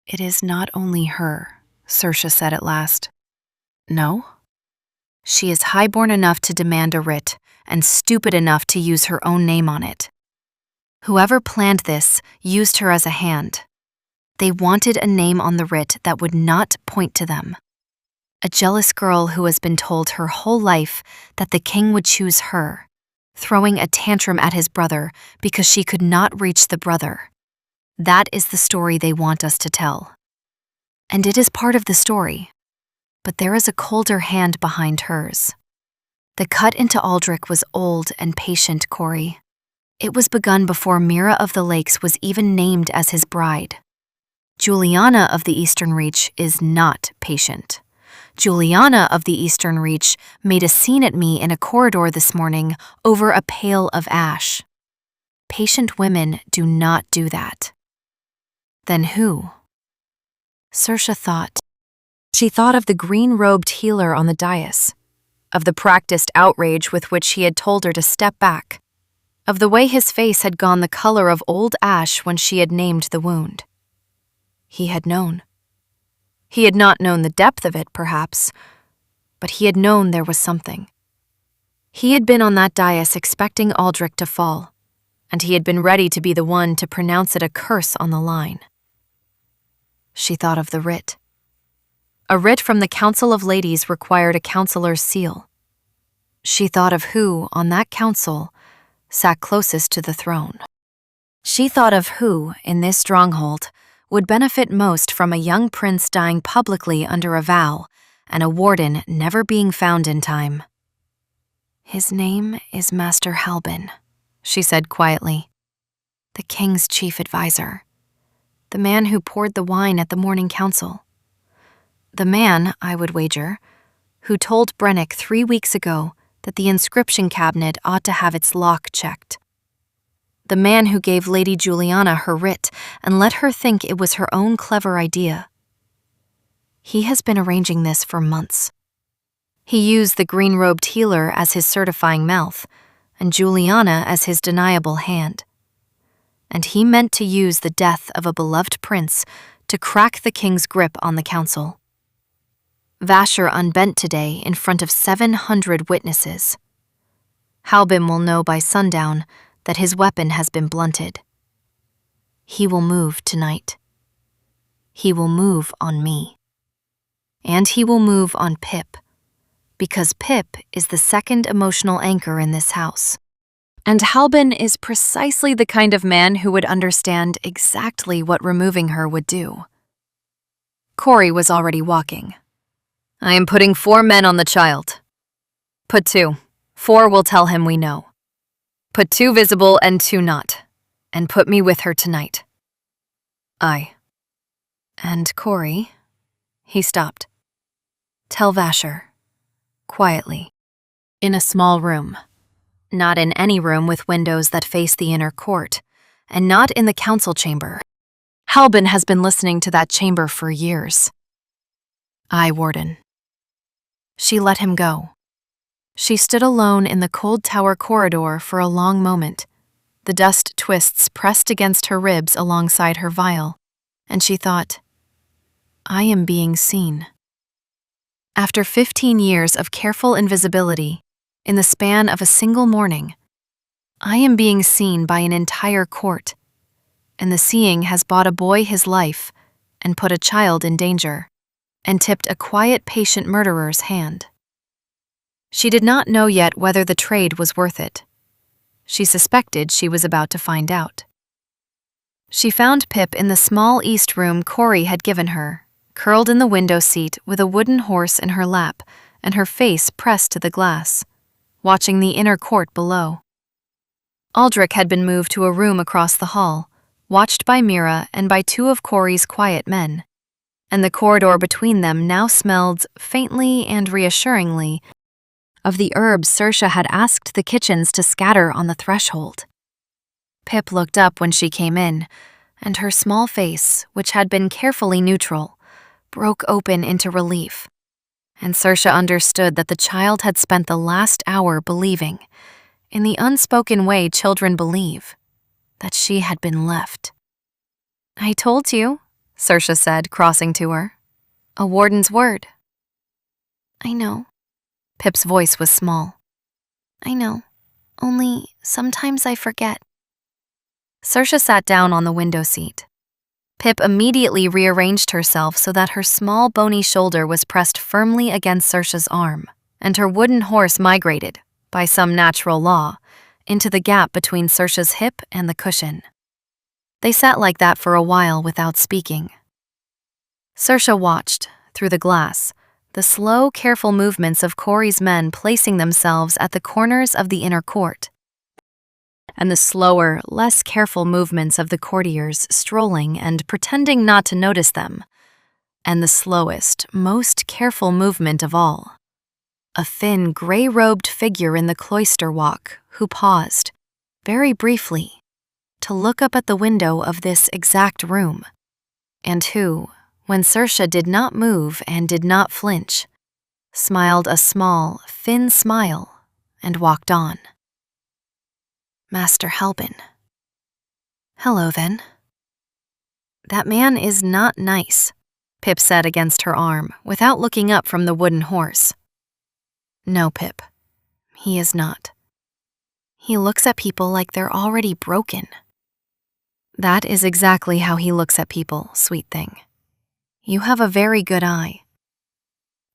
[SPEAKER 1] It is not only her, Saoirse said at last. No? She is highborn enough to demand a writ, and stupid enough to use her own name on it. Whoever planned this used her as a hand. They wanted a name on the writ that would not point to them. A jealous girl who has been told her whole life that the king would choose her, throwing a tantrum at his brother because she could not reach the brother. That is the story they want us to tell. And it is part of the story. But there is a colder hand behind hers. The cut into Aldrich was old and patient, Corey. It was begun before Mira of the Lakes was even named as his bride. Juliana of the Eastern Reach is not patient. Juliana of the Eastern Reach made a scene at me in a corridor this morning over a pail of ash. Patient women do not do that. Then who? Saoirse thought. She thought of the green-robed healer on the dais, of the practiced outrage with which he had told her to step back, of the way his face had gone the color of old ash when she had named the wound. He had known. He had not known the depth of it, perhaps, but he had known there was something. He had been on that dais expecting Aldrich to fall, and he had been ready to be the one to pronounce it a curse on the line. She thought of the writ. A writ from the Council of Ladies required a counselor's seal. She thought of who, on that council, sat closest to the throne. She thought of who, in this stronghold, would benefit most from a young prince dying publicly under a vow and a warden never being found in time. His name is Master Halbin, she said quietly. The king's chief advisor. The man who poured the wine at the morning council. The man, I would wager, who told Brennick 3 weeks ago that the inscription cabinet ought to have its lock checked. The man who gave Lady Juliana her writ and let her think it was her own clever idea. He has been arranging this for months. He used the green-robed healer as his certifying mouth, and Juliana as his deniable hand. And he meant to use the death of a beloved prince to crack the king's grip on the council. Vasher unbent today in front of 700 witnesses. Halbin will know by sundown that his weapon has been blunted. He will move tonight. He will move on me. And he will move on Pip, because Pip is the second emotional anchor in this house. And Halbin is precisely the kind of man who would understand exactly what removing her would do. Corey was already walking. I am putting 4 men on the child. Put 2. 4 will tell him we know. Put 2 visible and 2 not. And put me with her tonight. Aye. And Corey, he stopped. Tell Vasher, quietly, in a small room. Not in any room with windows that face the inner court, and not in the council chamber. Halbin has been listening to that chamber for years. Aye, Warden. She let him go. She stood alone in the cold tower corridor for a long moment, the dust twists pressed against her ribs alongside her vial, and she thought, I am being seen. After 15 years of careful invisibility, in the span of a single morning, I am being seen by an entire court, and the seeing has bought a boy his life and put a child in danger, and tipped a quiet, patient murderer's hand. She did not know yet whether the trade was worth it. She suspected she was about to find out. She found Pip in the small east room Corey had given her, curled in the window seat with a wooden horse in her lap and her face pressed to the glass, watching the inner court below. Aldrich had been moved to a room across the hall, watched by Mira and by two of Corey's quiet men, and the corridor between them now smelled, faintly and reassuringly, of the herbs Saoirse had asked the kitchens to scatter on the threshold. Pip looked up when she came in, and her small face, which had been carefully neutral, broke open into relief, and Saoirse understood that the child had spent the last hour believing, in the unspoken way children believe, that she had been left. I told you, Saoirse said, crossing to her. A warden's word. I know. Pip's voice was small. I know. Only sometimes I forget. Saoirse sat down on the window seat. Pip immediately rearranged herself so that her small bony shoulder was pressed firmly against Saoirse's arm, and her wooden horse migrated, by some natural law, into the gap between Saoirse's hip and the cushion. They sat like that for a while without speaking. Saoirse watched, through the glass, the slow, careful movements of Corey's men placing themselves at the corners of the inner court, and the slower, less careful movements of the courtiers strolling and pretending not to notice them, and the slowest, most careful movement of all, a thin, gray-robed figure in the cloister walk who paused, very briefly, to look up at the window of this exact room, and who, when Saoirse did not move and did not flinch, smiled a small, thin smile and walked on. Master Helbin. Hello, then. That man is not nice, Pip said against her arm, without looking up from the wooden horse. No, Pip, he is not. He looks at people like they're already broken. That is exactly how he looks at people, sweet thing. You have a very good eye.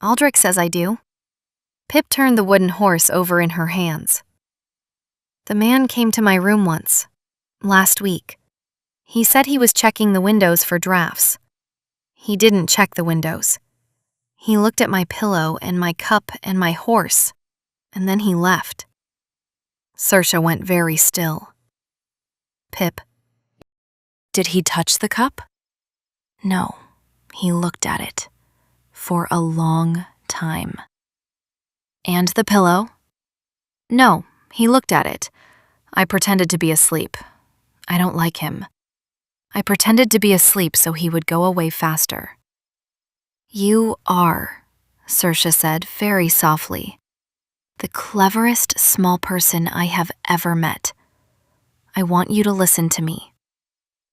[SPEAKER 1] Aldrich says I do. Pip turned the wooden horse over in her hands. The man came to my room once, last week. He said he was checking the windows for drafts. He didn't check the windows. He looked at my pillow and my cup and my horse, and then he left. Saoirse went very still. Pip. Did he touch the cup? No, he looked at it. For a long time. And the pillow? No, he looked at it. I pretended to be asleep. I don't like him. I pretended to be asleep so he would go away faster. You are, Saoirse said very softly, the cleverest small person I have ever met. I want you to listen to me.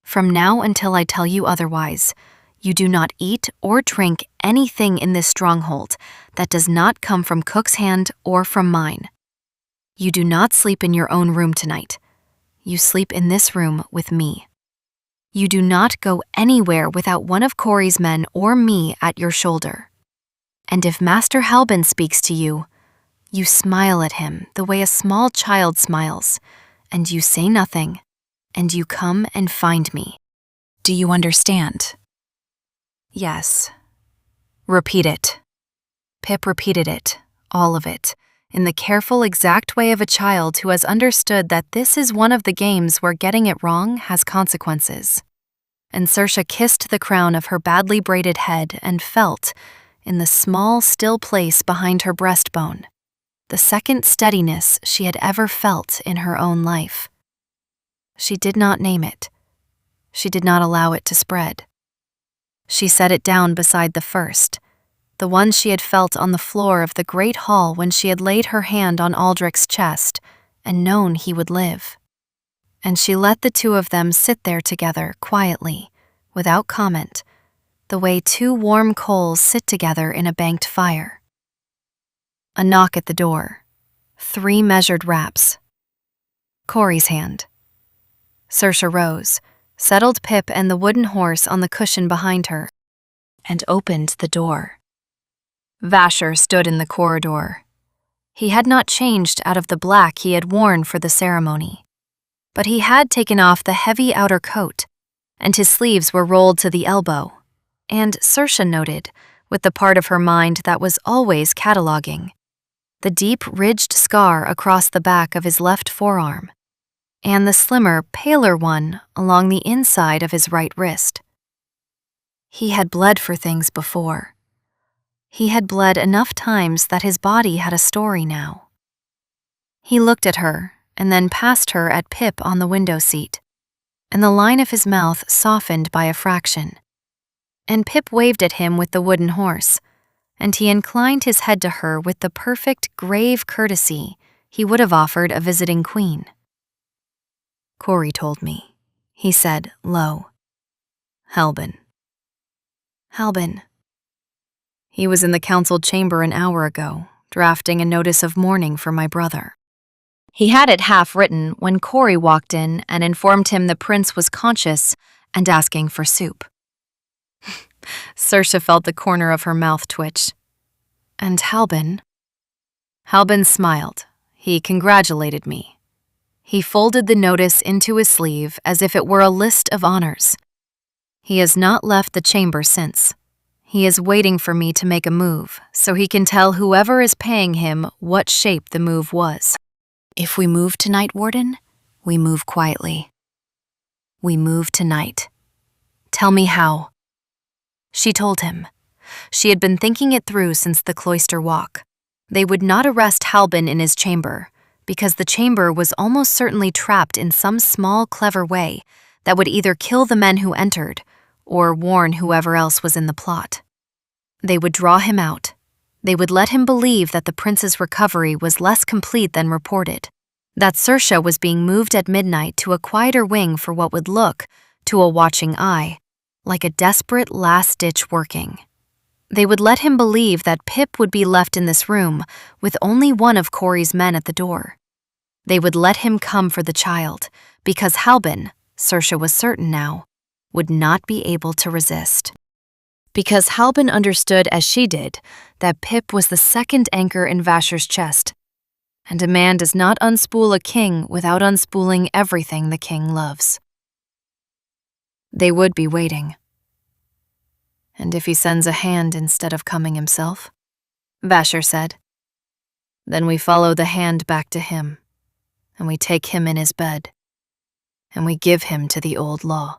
[SPEAKER 1] From now until I tell you otherwise, you do not eat or drink anything in this stronghold that does not come from Cook's hand or from mine. You do not sleep in your own room tonight. You sleep in this room with me. You do not go anywhere without one of Corey's men or me at your shoulder. And if Master Helbin speaks to you, you smile at him the way a small child smiles, and you say nothing, and you come and find me. Do you understand? Yes. Repeat it. Pip repeated it, all of it, in the careful, exact way of a child who has understood that this is one of the games where getting it wrong has consequences. And Saoirse kissed the crown of her badly braided head and felt, in the small, still place behind her breastbone, the second steadiness she had ever felt in her own life. She did not name it. She did not allow it to spread. She set it down beside the first, the one she had felt on the floor of the great hall when she had laid her hand on Aldrich's chest and known he would live. And she let the two of them sit there together quietly, without comment, the way two warm coals sit together in a banked fire. A knock at the door. 3 measured raps. Corey's hand. Saoirse rose, settled Pip and the wooden horse on the cushion behind her, and opened the door. Vasher stood in the corridor. He had not changed out of the black he had worn for the ceremony, but he had taken off the heavy outer coat, and his sleeves were rolled to the elbow, and Saoirse noted, with the part of her mind that was always cataloging, the deep ridged scar across the back of his left forearm, and the slimmer, paler one along the inside of his right wrist. He had bled for things before. He had bled enough times that his body had a story now. He looked at her and then past her at Pip on the window seat, and the line of his mouth softened by a fraction. And Pip waved at him with the wooden horse, and he inclined his head to her with the perfect, grave courtesy he would have offered a visiting queen. "Corey told me," he said, low. "Halbin." "Halbin." "He was in the council chamber an hour ago, drafting a notice of mourning for my brother." He had it half written when Corey walked in and informed him the prince was conscious and asking for soup. Saoirse felt the corner of her mouth twitch. "And Halbin?" Halbin smiled. He congratulated me. He folded the notice into his sleeve as if it were a list of honors. He has not left the chamber since. He is waiting for me to make a move so he can tell whoever is paying him what shape the move was. "If we move tonight, Warden, we move quietly. We move tonight. Tell me how." She told him. She had been thinking it through since the cloister walk. They would not arrest Halbin in his chamber, because the chamber was almost certainly trapped in some small, clever way that would either kill the men who entered or warn whoever else was in the plot. They would draw him out. They would let him believe that the prince's recovery was less complete than reported, that Saoirse was being moved at midnight to a quieter wing for what would look, to a watching eye, like a desperate last-ditch working. They would let him believe that Pip would be left in this room with only one of Corey's men at the door. They would let him come for the child, because Halbin, Saoirse was certain now, would not be able to resist. Because Halbin understood as she did that Pip was the second anchor in Vasher's chest, and a man does not unspool a king without unspooling everything the king loves. They would be waiting. "And if he sends a hand instead of coming himself?" Vasher said. "Then we follow the hand back to him, and we take him in his bed, and we give him to the old law.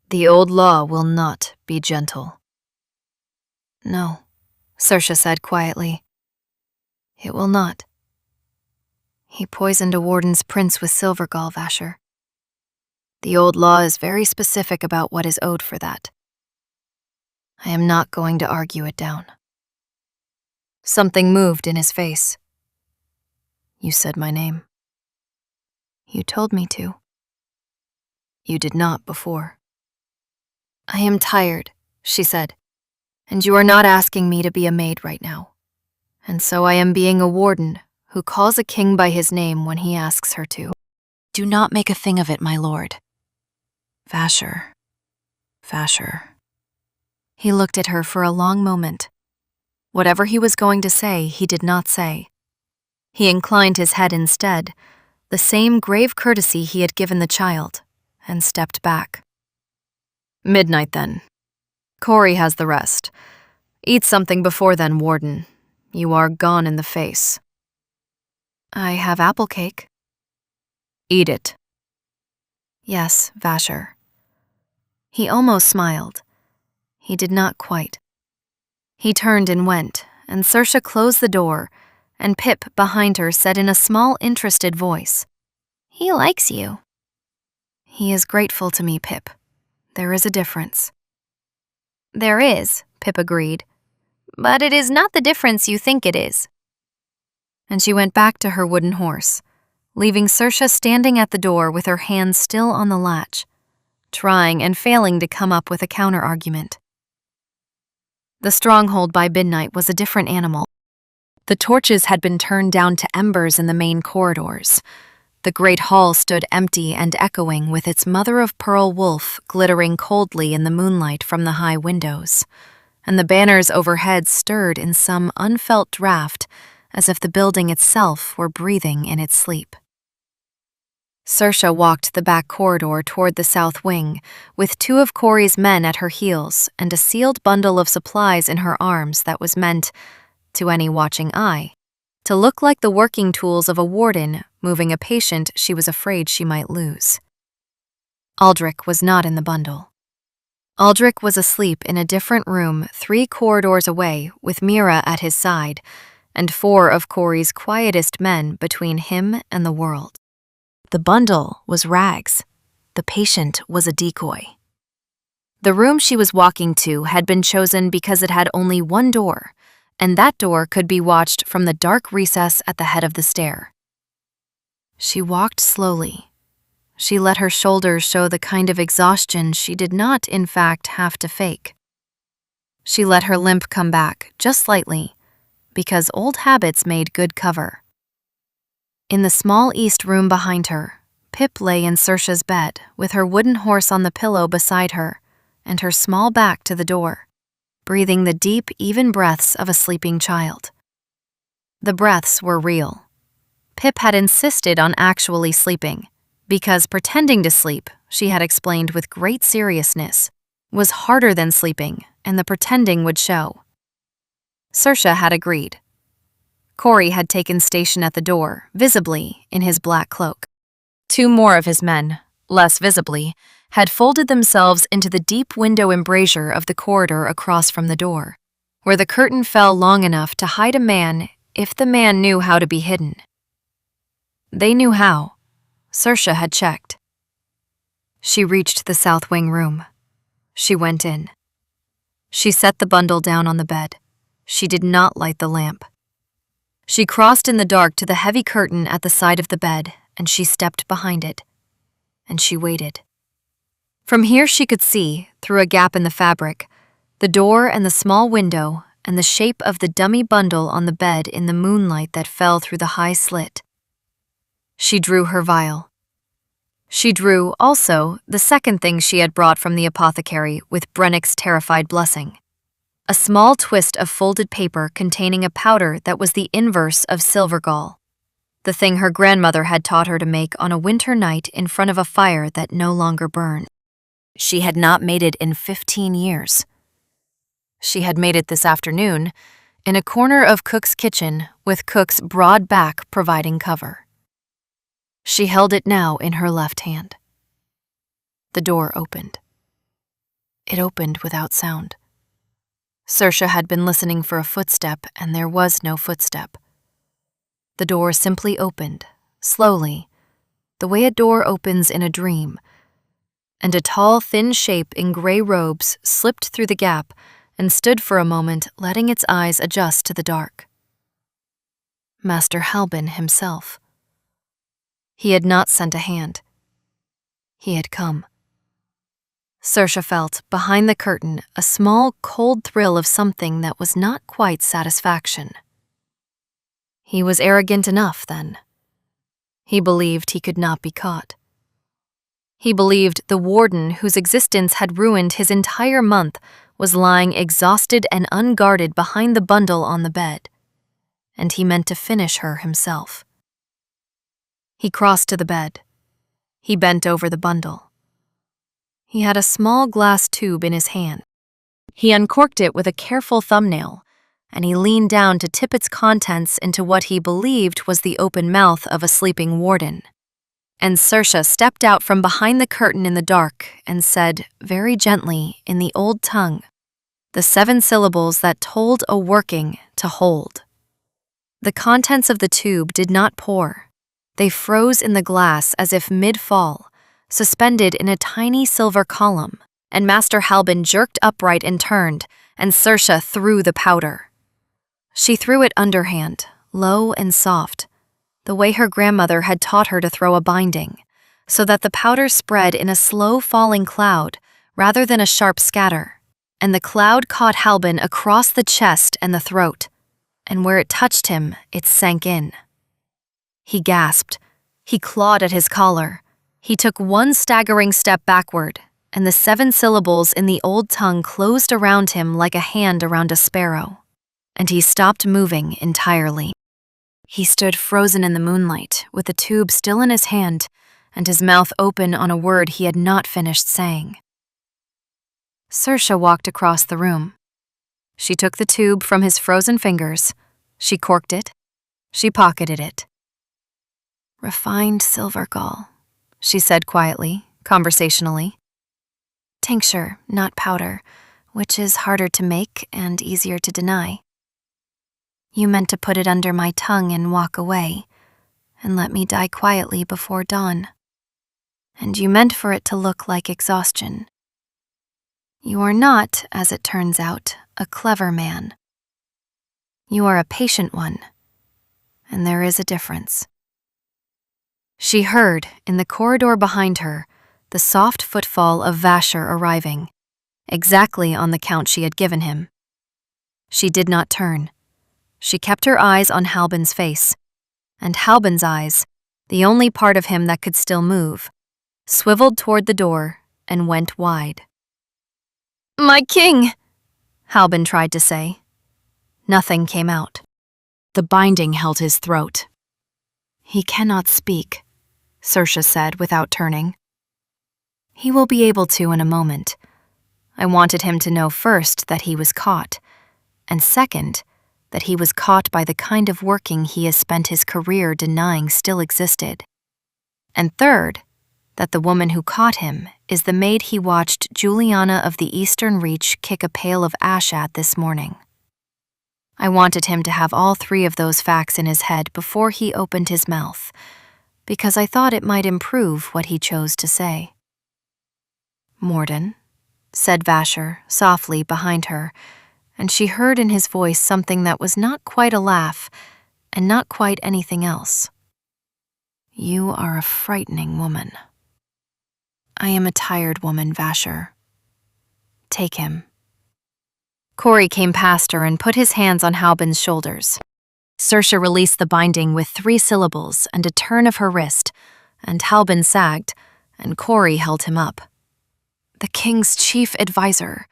[SPEAKER 1] The old law will not be gentle." "No," Saoirse said quietly. "It will not. He poisoned a warden's prince with Silvergall, Vasher. The old law is very specific about what is owed for that. I am not going to argue it down." Something moved in his face. "You said my name." "You told me to." "You did not before." "I am tired," she said, "and you are not asking me to be a maid right now. And so I am being a warden who calls a king by his name when he asks her to. Do not make a thing of it, my lord." "Vasher. Vasher." He looked at her for a long moment. Whatever he was going to say, he did not say. He inclined his head instead, the same grave courtesy he had given the child, and stepped back. "Midnight, then. Corey has the rest. Eat something before then, Warden. You are gone in the face." "I have apple cake." "Eat it." "Yes, Vasher." He almost smiled. He did not quite. He turned and went, and Saoirse closed the door, and Pip behind her said in a small, interested voice, "He likes you." "He is grateful to me, Pip. There is a difference." "There is," Pip agreed. but it is not the difference you think it is." And she went back to her wooden horse, leaving Saoirse standing at the door with her hands still on the latch, trying and failing to come up with a counter-argument. The Stronghold by Midnight was a different animal. The torches had been turned down to embers in the main corridors. The great hall stood empty and echoing, with its mother-of-pearl wolf glittering coldly in the moonlight from the high windows, and the banners overhead stirred in some unfelt draught, as if the building itself were breathing in its sleep. Saoirse walked the back corridor toward the south wing, with two of Corey's men at her heels and a sealed bundle of supplies in her arms that was meant, to any watching eye, to look like the working tools of a warden moving a patient she was afraid she might lose. Aldrich was not in the bundle. Aldrich was asleep in a different room 3 corridors away, with Mira at his side, and 4 of Corey's quietest men between him and the world. The bundle was rags. The patient was a decoy. The room she was walking to had been chosen because it had only one door, and that door could be watched from the dark recess at the head of the stair. She walked slowly. She let her shoulders show the kind of exhaustion she did not, in fact, have to fake. She let her limp come back, just slightly, because old habits made good cover. In the small east room behind her, Pip lay in Saoirse's bed, with her wooden horse on the pillow beside her, and her small back to the door, breathing the deep, even breaths of a sleeping child. The breaths were real. Pip had insisted on actually sleeping, because pretending to sleep, she had explained with great seriousness, was harder than sleeping, and the pretending would show. Saoirse had agreed. Corey had taken station at the door, visibly, in his black cloak. 2 more of his men, less visibly, had folded themselves into the deep window embrasure of the corridor across from the door, where the curtain fell long enough to hide a man if the man knew how to be hidden. They knew how. Saoirse had checked. She reached the south wing room. She went in. She set the bundle down on the bed. She did not light the lamp. She crossed in the dark to the heavy curtain at the side of the bed, and she stepped behind it. And she waited. From here she could see, through a gap in the fabric, the door and the small window and the shape of the dummy bundle on the bed in the moonlight that fell through the high slit. She drew her vial. She drew, also, the second thing she had brought from the apothecary with Brennick's terrified blessing. A small twist of folded paper containing a powder that was the inverse of silver gall, the thing her grandmother had taught her to make on a winter night in front of a fire that no longer burned. She had not made it in 15 years. She had made it this afternoon, in a corner of Cook's kitchen, with Cook's broad back providing cover. She held it now in her left hand. The door opened. It opened without sound. Saoirse had been listening for a footstep, and there was no footstep. The door simply opened, slowly, the way a door opens in a dream, and a tall, thin shape in gray robes slipped through the gap and stood for a moment, letting its eyes adjust to the dark. Master Halbin himself. He had not sent a hand. He had come. Saoirse felt, behind the curtain, a small, cold thrill of something that was not quite satisfaction. He was arrogant enough, then. He believed he could not be caught. He believed the warden whose existence had ruined his entire month was lying exhausted and unguarded behind the bundle on the bed, and he meant to finish her himself. He crossed to the bed. He bent over the bundle. He had a small glass tube in his hand. He uncorked it with a careful thumbnail, and he leaned down to tip its contents into what he believed was the open mouth of a sleeping warden. And Saoirse stepped out from behind the curtain in the dark and said, very gently, in the old tongue, the 7 syllables that told a working to hold. The contents of the tube did not pour. They froze in the glass as if mid-fall, suspended in a tiny silver column, and Master Halbin jerked upright and turned, and Saoirse threw the powder. She threw it underhand, low and soft, the way her grandmother had taught her to throw a binding, so that the powder spread in a slow falling cloud rather than a sharp scatter, and the cloud caught Halbin across the chest and the throat, and where it touched him, it sank in. He gasped. He clawed at his collar. He took one staggering step backward, and the 7 syllables in the old tongue closed around him like a hand around a sparrow, and he stopped moving entirely. He stood frozen in the moonlight, with the tube still in his hand, and his mouth open on a word he had not finished saying. Saoirse walked across the room. She took the tube from his frozen fingers, she corked it, she pocketed it. "Refined silver gall," she said quietly, conversationally. "Tincture, not powder, which is harder to make and easier to deny. You meant to put it under my tongue and walk away, and let me die quietly before dawn. And you meant for it to look like exhaustion. You are not, as it turns out, a clever man. You are a patient one, and there is a difference." She heard, in the corridor behind her, the soft footfall of Vasher arriving, exactly on the count she had given him. She did not turn. She kept her eyes on Halbin's face, and Halbin's eyes, the only part of him that could still move, swiveled toward the door and went wide. "My king!" Halbin tried to say. Nothing came out. The binding held his throat. "He cannot speak," Saoirse said without turning. "He will be able to in a moment. I wanted him to know first that he was caught, and second, that he was caught by the kind of working he has spent his career denying still existed. And third, that the woman who caught him is the maid he watched Juliana of the Eastern Reach kick a pail of ash at this morning. I wanted him to have all 3 of those facts in his head before he opened his mouth, because I thought it might improve what he chose to say." "Morden," said Vasher softly behind her, and she heard in his voice something that was not quite a laugh and not quite anything else. "You are a frightening woman." "I am a tired woman, Vasher. Take him." Corey came past her and put his hands on Halbin's shoulders. Saoirse released the binding with 3 syllables and a turn of her wrist, and Halbin sagged, and Corey held him up. The king's chief advisor,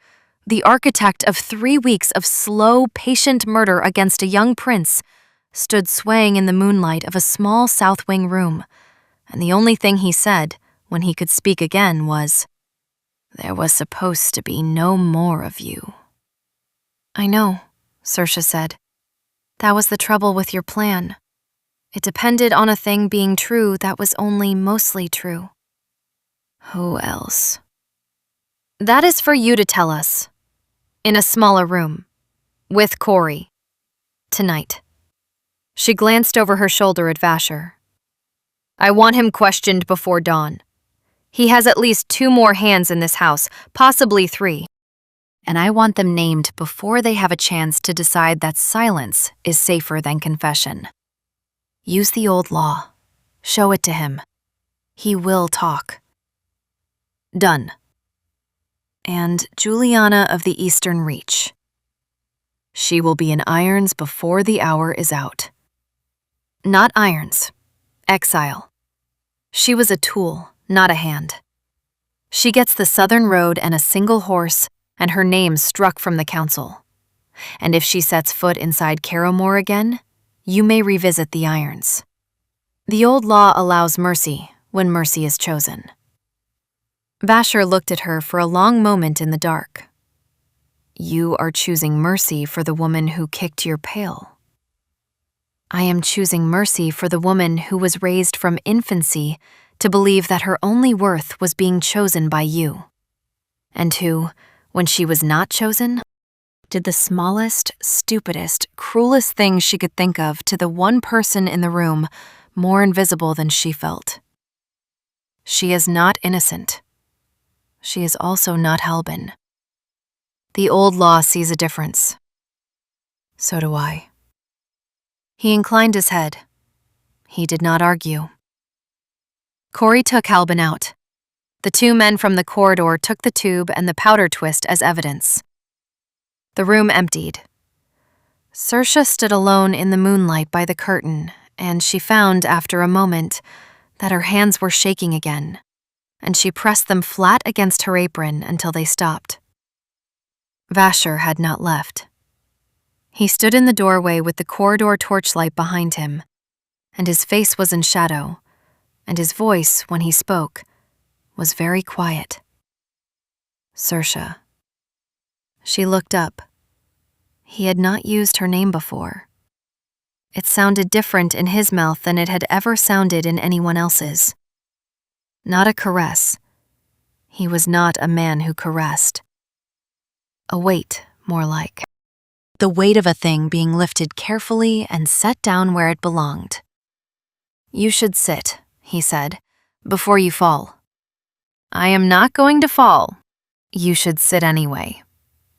[SPEAKER 1] the architect of 3 weeks of slow, patient murder against a young prince, stood swaying in the moonlight of a small south wing room, and the only thing he said, when he could speak again, was, "There was supposed to be no more of you." "I know," Saoirse said. "That was the trouble with your plan. It depended on a thing being true that was only mostly true." "Who else?" "That is for you to tell us. In a smaller room. With Corey. Tonight." She glanced over her shoulder at Vasher. "I want him questioned before dawn. He has at least 2 more hands in this house, possibly 3. And I want them named before they have a chance to decide that silence is safer than confession. Use the old law. Show it to him. He will talk." "Done." "And Juliana of the Eastern Reach. She will be in irons before the hour is out." "Not irons. Exile. She was a tool, not a hand. She gets the southern road and a single horse, and her name struck from the council. And if she sets foot inside Carrowmore again, you may revisit the irons. The old law allows mercy when mercy is chosen." Vasher looked at her for a long moment in the dark. "You are choosing mercy for the woman who kicked your pail." "I am choosing mercy for the woman who was raised from infancy to believe that her only worth was being chosen by you, and who, when she was not chosen, did the smallest, stupidest, cruelest thing she could think of to the one person in the room more invisible than she felt. She is not innocent. She is also not Halbin. The old law sees a difference. So do I. He inclined his head. He did not argue. Corey took Halbin out. The two men from the corridor took the tube and the powder twist as evidence. The room emptied. Saoirse stood alone in the moonlight by the curtain, and she found, after a moment, that her hands were shaking again, and she pressed them flat against her apron until they stopped. Vasher had not left. He stood in the doorway with the corridor torchlight behind him, and his face was in shadow, and his voice, when he spoke, was very quiet. Saoirse. She looked up. He had not used her name before. It sounded different in his mouth than it had ever sounded in anyone else's. Not a caress. He was not a man who caressed. A weight, more like. The weight of a thing being lifted carefully and set down where it belonged. "You should sit," he said, "before you fall." "I am not going to fall." "You should sit anyway."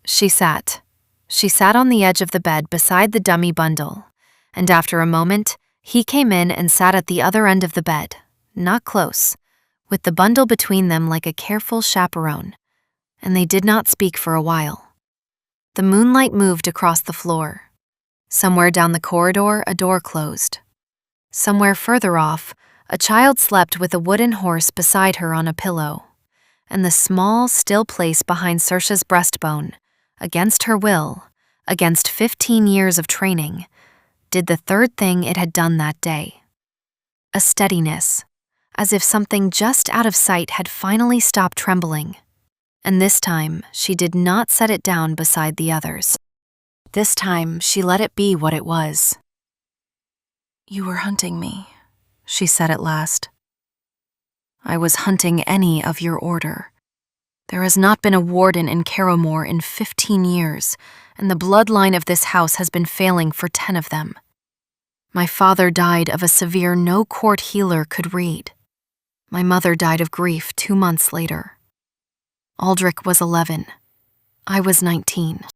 [SPEAKER 1] She sat. She sat on the edge of the bed beside the dummy bundle, and after a moment, he came in and sat at the other end of the bed, not close, with the bundle between them like a careful chaperone, and they did not speak for a while. The moonlight moved across the floor. Somewhere down the corridor, a door closed. Somewhere further off, a child slept with a wooden horse beside her on a pillow, and the small, still place behind Saoirse's breastbone, against her will, against 15 years of training, did the third thing it had done that day. A steadiness, as if something just out of sight had finally stopped trembling, and this time she did not set it down beside the others. This time she let it be what it was. "You were hunting me," she said at last. "I was hunting any of your order. There has not been a warden in Carrowmore in 15 years, and the bloodline of this house has been failing for 10 of them. My father died of a severe no-court healer could read. My mother died of grief 2 months later. Aldrich was 11. I was 19.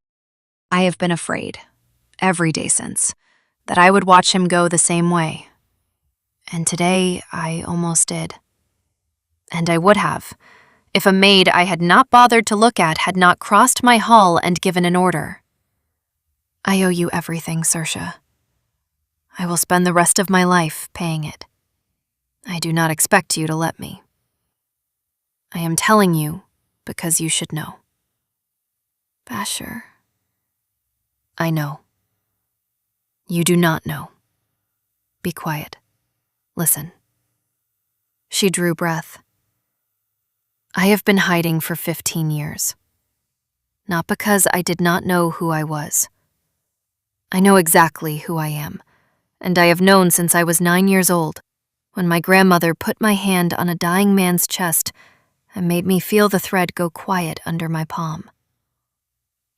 [SPEAKER 1] I have been afraid, every day since, that I would watch him go the same way. And today I almost did. And I would have, if a maid I had not bothered to look at had not crossed my hall and given an order. I owe you everything, Saoirse. I will spend the rest of my life paying it. I do not expect you to let me. I am telling you because you should know." "Vasher." "I know. You do not know. Be quiet. Listen." She drew breath. "I have been hiding for 15 years. Not because I did not know who I was. I know exactly who I am, and I have known since I was 9 years old, when my grandmother put my hand on a dying man's chest and made me feel the thread go quiet under my palm.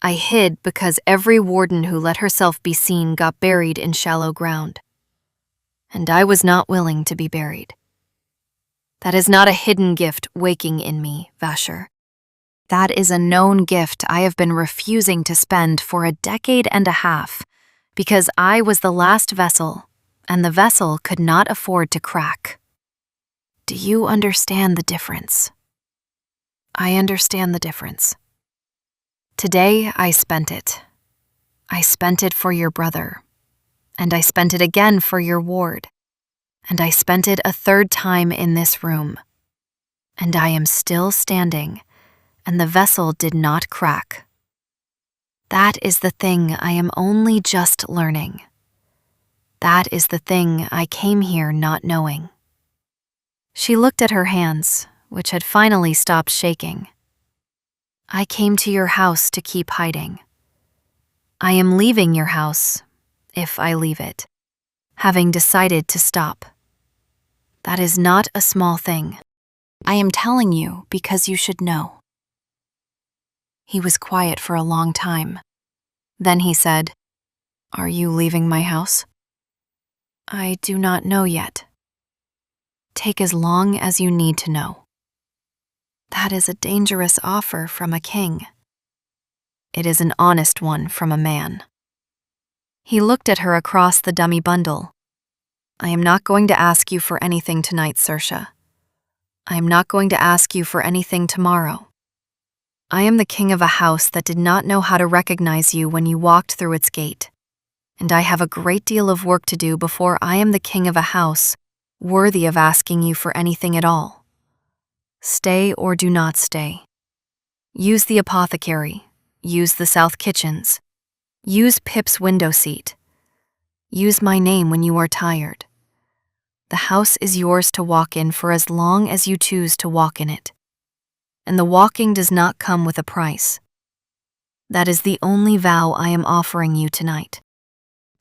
[SPEAKER 1] I hid because every warden who let herself be seen got buried in shallow ground. And I was not willing to be buried. That is not a hidden gift waking in me, Vasher. That is a known gift I have been refusing to spend for a decade and a half, because I was the last vessel, and the vessel could not afford to crack. Do you understand the difference? I understand the difference. Today I spent it. I spent it for your brother, and I spent it again for your ward, and I spent it a third time in this room. And I am still standing, and the vessel did not crack. That is the thing I am only just learning. That is the thing I came here not knowing." She looked at her hands, which had finally stopped shaking. "I came to your house to keep hiding. I am leaving your house, if I leave it, having decided to stop. That is not a small thing. I am telling you because you should know." He was quiet for a long time. Then he said, "Are you leaving my house?" "I do not know yet." "Take as long as you need to know." "That is a dangerous offer from a king." "It is an honest one from a man." He looked at her across the dummy bundle. "I am not going to ask you for anything tonight, Saoirse. I am not going to ask you for anything tomorrow. I am the king of a house that did not know how to recognize you when you walked through its gate, and I have a great deal of work to do before I am the king of a house worthy of asking you for anything at all. Stay or do not stay. Use the apothecary, use the south kitchens, use Pip's window seat. Use my name when you are tired. The house is yours to walk in for as long as you choose to walk in it. And the walking does not come with a price. That is the only vow I am offering you tonight.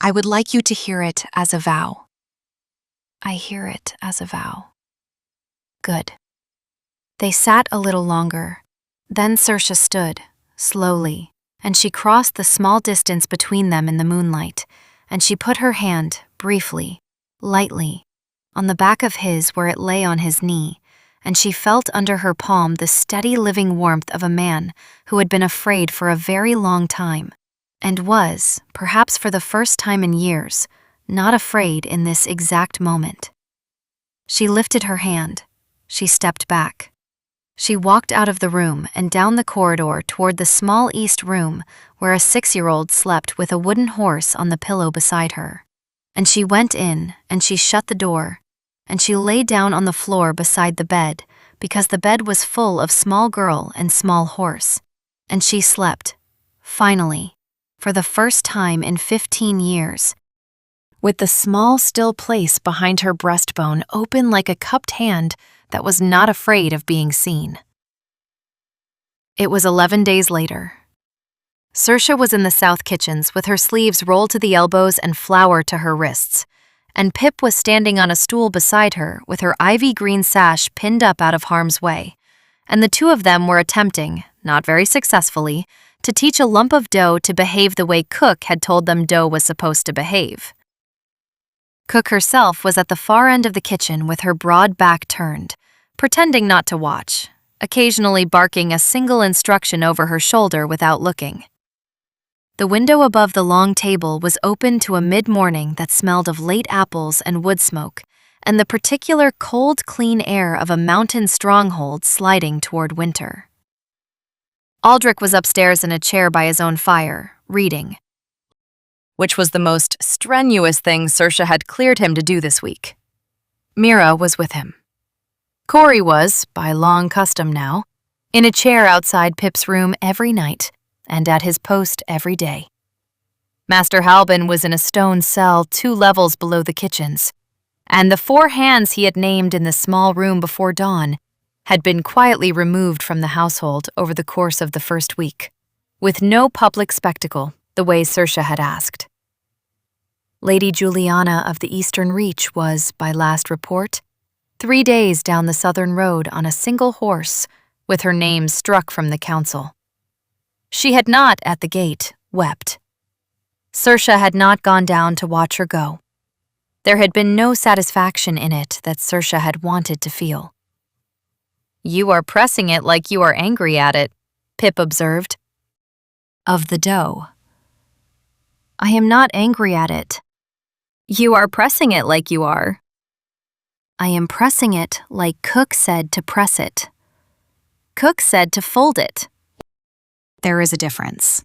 [SPEAKER 1] I would like you to hear it as a vow." "I hear it as a vow." "Good." They sat a little longer. Then Saoirse stood, slowly, and she crossed the small distance between them in the moonlight, and she put her hand, briefly, lightly, on the back of his where it lay on his knee, and she felt under her palm the steady living warmth of a man who had been afraid for a very long time, and was, perhaps for the first time in years, not afraid in this exact moment. She lifted her hand. She stepped back. She walked out of the room and down the corridor toward the small east room where a 6-year-old slept with a wooden horse on the pillow beside her. And she went in and she shut the door, and she lay down on the floor beside the bed because the bed was full of small girl and small horse. And she slept, finally, for the first time in 15 years, with the small still place behind her breastbone open like a cupped hand that was not afraid of being seen. It was 11 days later. Saoirse was in the south kitchens with her sleeves rolled to the elbows and flour to her wrists, and Pip was standing on a stool beside her with her ivy green sash pinned up out of harm's way, and the two of them were attempting, not very successfully, to teach a lump of dough to behave the way Cook had told them dough was supposed to behave. Cook herself was at the far end of the kitchen with her broad back turned, pretending not to watch, occasionally barking a single instruction over her shoulder without looking. The window above the long table was open to a mid-morning that smelled of late apples and wood smoke, and the particular cold, clean air of a mountain stronghold sliding toward winter. Aldrich was upstairs in a chair by his own fire, reading, which was the most strenuous thing Saoirse had cleared him to do this week. Mira was with him. Corey was, by long custom now, in a chair outside Pip's room every night, and at his post every day. Master Halbin was in a stone cell 2 levels below the kitchens, and the 4 hands he had named in the small room before dawn had been quietly removed from the household over the course of the first week, with no public spectacle, the way Saoirse had asked. Lady Juliana of the Eastern Reach was, by last report, 3 days down the southern road on a single horse, with her name struck from the council. She had not, at the gate, wept. Saoirse had not gone down to watch her go. There had been no satisfaction in it that Saoirse had wanted to feel. "You are pressing it like you are angry at it," Pip observed. "Of the dough." "I am not angry at it." "You are pressing it like you are." "I am pressing it like Cook said to press it." "Cook said to fold it." "There is a difference."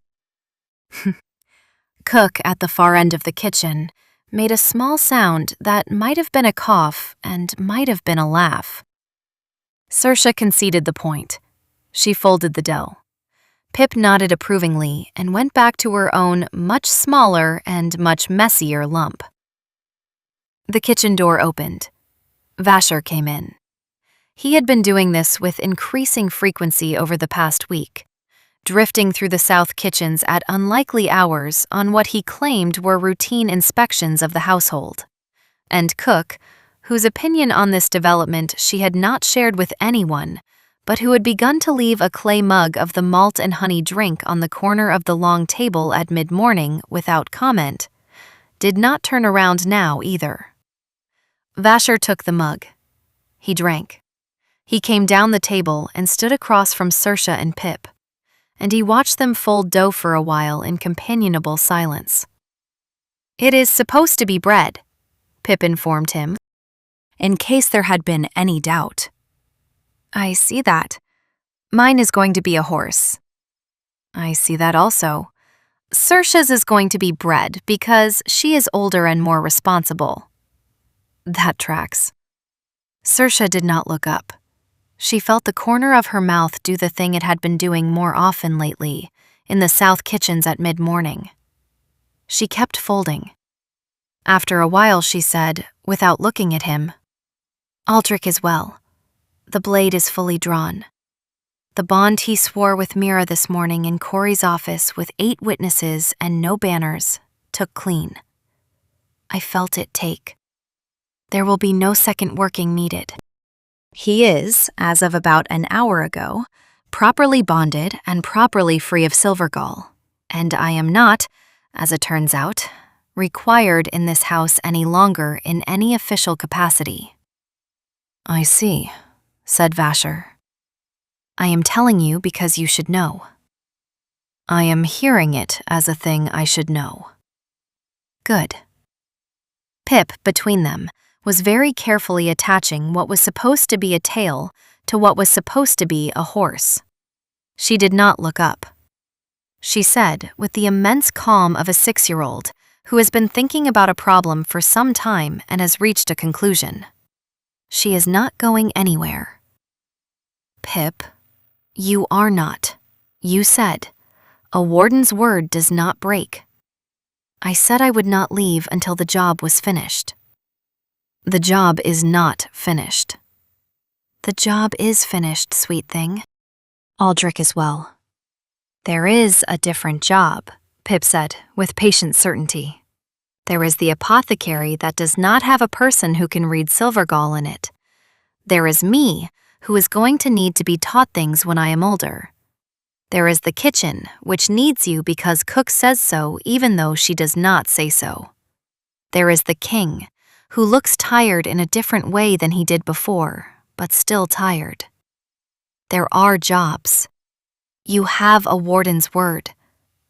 [SPEAKER 1] Cook, at the far end of the kitchen, made a small sound that might have been a cough and might have been a laugh. Saoirse conceded the point. She folded the dough. Pip nodded approvingly and went back to her own much smaller and much messier lump. The kitchen door opened. Vasher came in. He had been doing this with increasing frequency over the past week, drifting through the south kitchens at unlikely hours on what he claimed were routine inspections of the household. And Cook, whose opinion on this development she had not shared with anyone, but who had begun to leave a clay mug of the malt and honey drink on the corner of the long table at mid-morning without comment, did not turn around now either. Vasher took the mug. He drank. He came down the table and stood across from Saoirse and Pip, and he watched them fold dough for a while in companionable silence. It is supposed to be bred, Pip informed him, in case there had been any doubt. I see that. Mine is going to be a horse. I see that also. Saoirse's is going to be bred because she is older and more responsible. That tracks. Saoirse did not look up. She felt the corner of her mouth do the thing it had been doing more often lately, in the south kitchens at mid-morning. She kept folding. After a while she said, without looking at him, Aldrich is well. The blade is fully drawn. The bond he swore with Mira this morning in Corey's office with 8 witnesses and no banners took clean. I felt it take. There will be no second working needed. He is, as of about an hour ago, properly bonded and properly free of Silvergall, and I am not, as it turns out, required in this house any longer in any official capacity. I see, said Vasher. I am telling you because you should know. I am hearing it as a thing I should know. Good. Pip, between them, was very carefully attaching what was supposed to be a tail to what was supposed to be a horse. She did not look up. She said, with the immense calm of a 6-year-old who has been thinking about a problem for some time and has reached a conclusion. She is not going anywhere. Pip, you are not. You said, a warden's word does not break. I said I would not leave until the job was finished. The job is not finished. The job is finished, sweet thing. Aldrich is well. There is a different job, Pip said, with patient certainty. There is the apothecary that does not have a person who can read Silvergall in it. There is me, who is going to need to be taught things when I am older. There is the kitchen, which needs you because Cook says so even though she does not say so. There is the king, who looks tired in a different way than he did before, but still tired. There are jobs. You have a warden's word.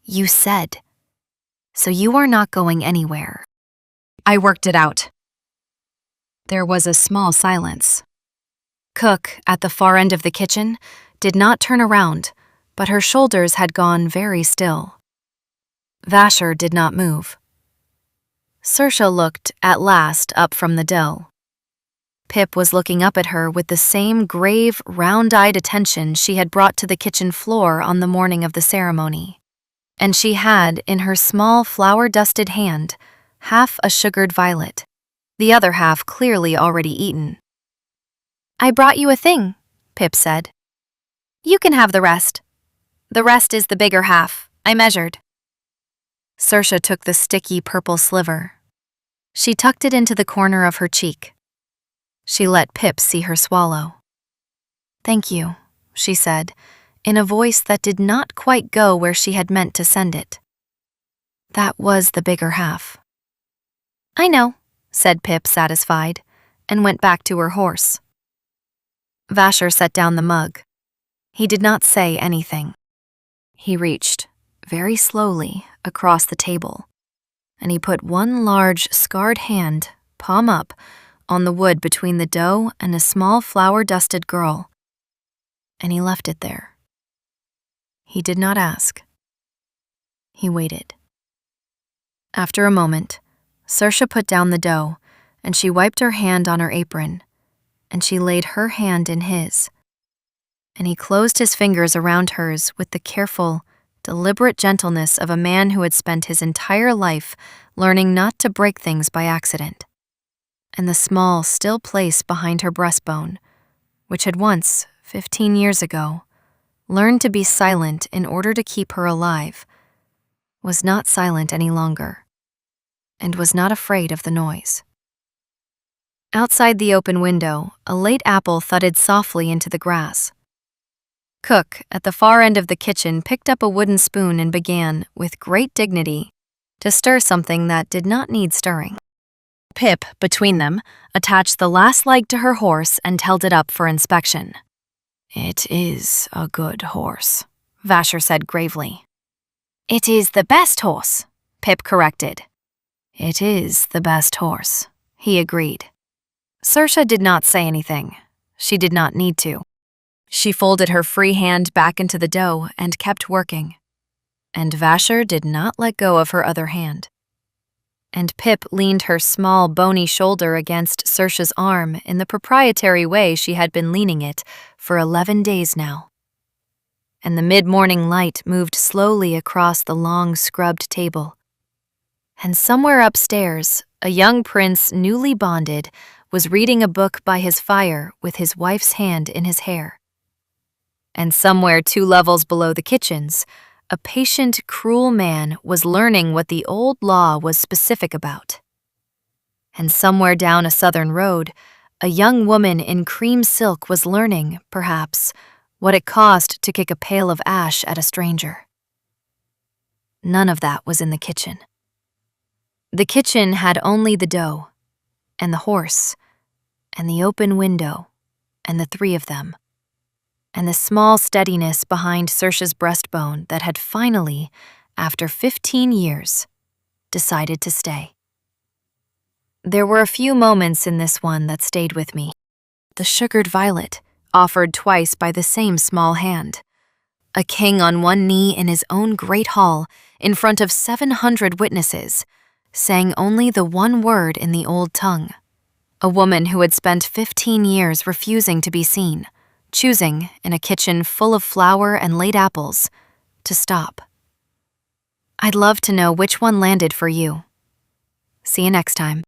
[SPEAKER 1] You said. So you are not going anywhere. I worked it out. There was a small silence. Cook, at the far end of the kitchen, did not turn around, but her shoulders had gone very still. Vasher did not move. Saoirse looked, at last, up from the dough. Pip was looking up at her with the same grave, round-eyed attention she had brought to the kitchen floor on the morning of the ceremony, and she had, in her small flour-dusted hand, half a sugared violet, the other half clearly already eaten. I brought you a thing, Pip said. You can have the rest. The rest is the bigger half, I measured. Saoirse took the sticky purple sliver. She tucked it into the corner of her cheek. She let Pip see her swallow. Thank you, she said, in a voice that did not quite go where she had meant to send it. That was the bigger half. I know, said Pip, satisfied, and went back to her horse. Vasher set down the mug. He did not say anything. He reached, very slowly, across the table, and he put one large, scarred hand, palm up, on the wood between the dough and a small flour-dusted girl, and he left it there. He did not ask. He waited. After a moment, Saoirse put down the dough, and she wiped her hand on her apron, and she laid her hand in his, and he closed his fingers around hers with the careful, deliberate gentleness of a man who had spent his entire life learning not to break things by accident. And the small, still place behind her breastbone, which had once, 15 years ago, learned to be silent in order to keep her alive, was not silent any longer, and was not afraid of the noise. Outside the open window, a late apple thudded softly into the grass. Cook, at the far end of the kitchen, picked up a wooden spoon and began, with great dignity, to stir something that did not need stirring. Pip, between them, attached the last leg to her horse and held it up for inspection. It is a good horse, Vasher said gravely. It is the best horse, Pip corrected. "It is the best horse," he agreed. Saoirse did not say anything. She did not need to. She folded her free hand back into the dough and kept working. And Vasher did not let go of her other hand. And Pip leaned her small, bony shoulder against Saoirse's arm in the proprietary way she had been leaning it for 11 days now. And the mid-morning light moved slowly across the long, scrubbed table. And somewhere upstairs, a young prince newly bonded was reading a book by his fire with his wife's hand in his hair. And somewhere 2 levels below the kitchens, a patient, cruel man was learning what the old law was specific about. And somewhere down a southern road, a young woman in cream silk was learning, perhaps, what it cost to kick a pail of ash at a stranger. None of that was in the kitchen. The kitchen had only the dough, and the horse, and the open window, and the 3 of them, and the small steadiness behind Saoirse's breastbone that had finally, after 15 years, decided to stay. There were a few moments in this one that stayed with me. The sugared violet, offered twice by the same small hand. A king on one knee in his own great hall, in front of 700 witnesses, saying only the one word in the old tongue. A woman who had spent 15 years refusing to be seen, choosing, in a kitchen full of flour and late apples, to stop. I'd love to know which one landed for you. See you next time.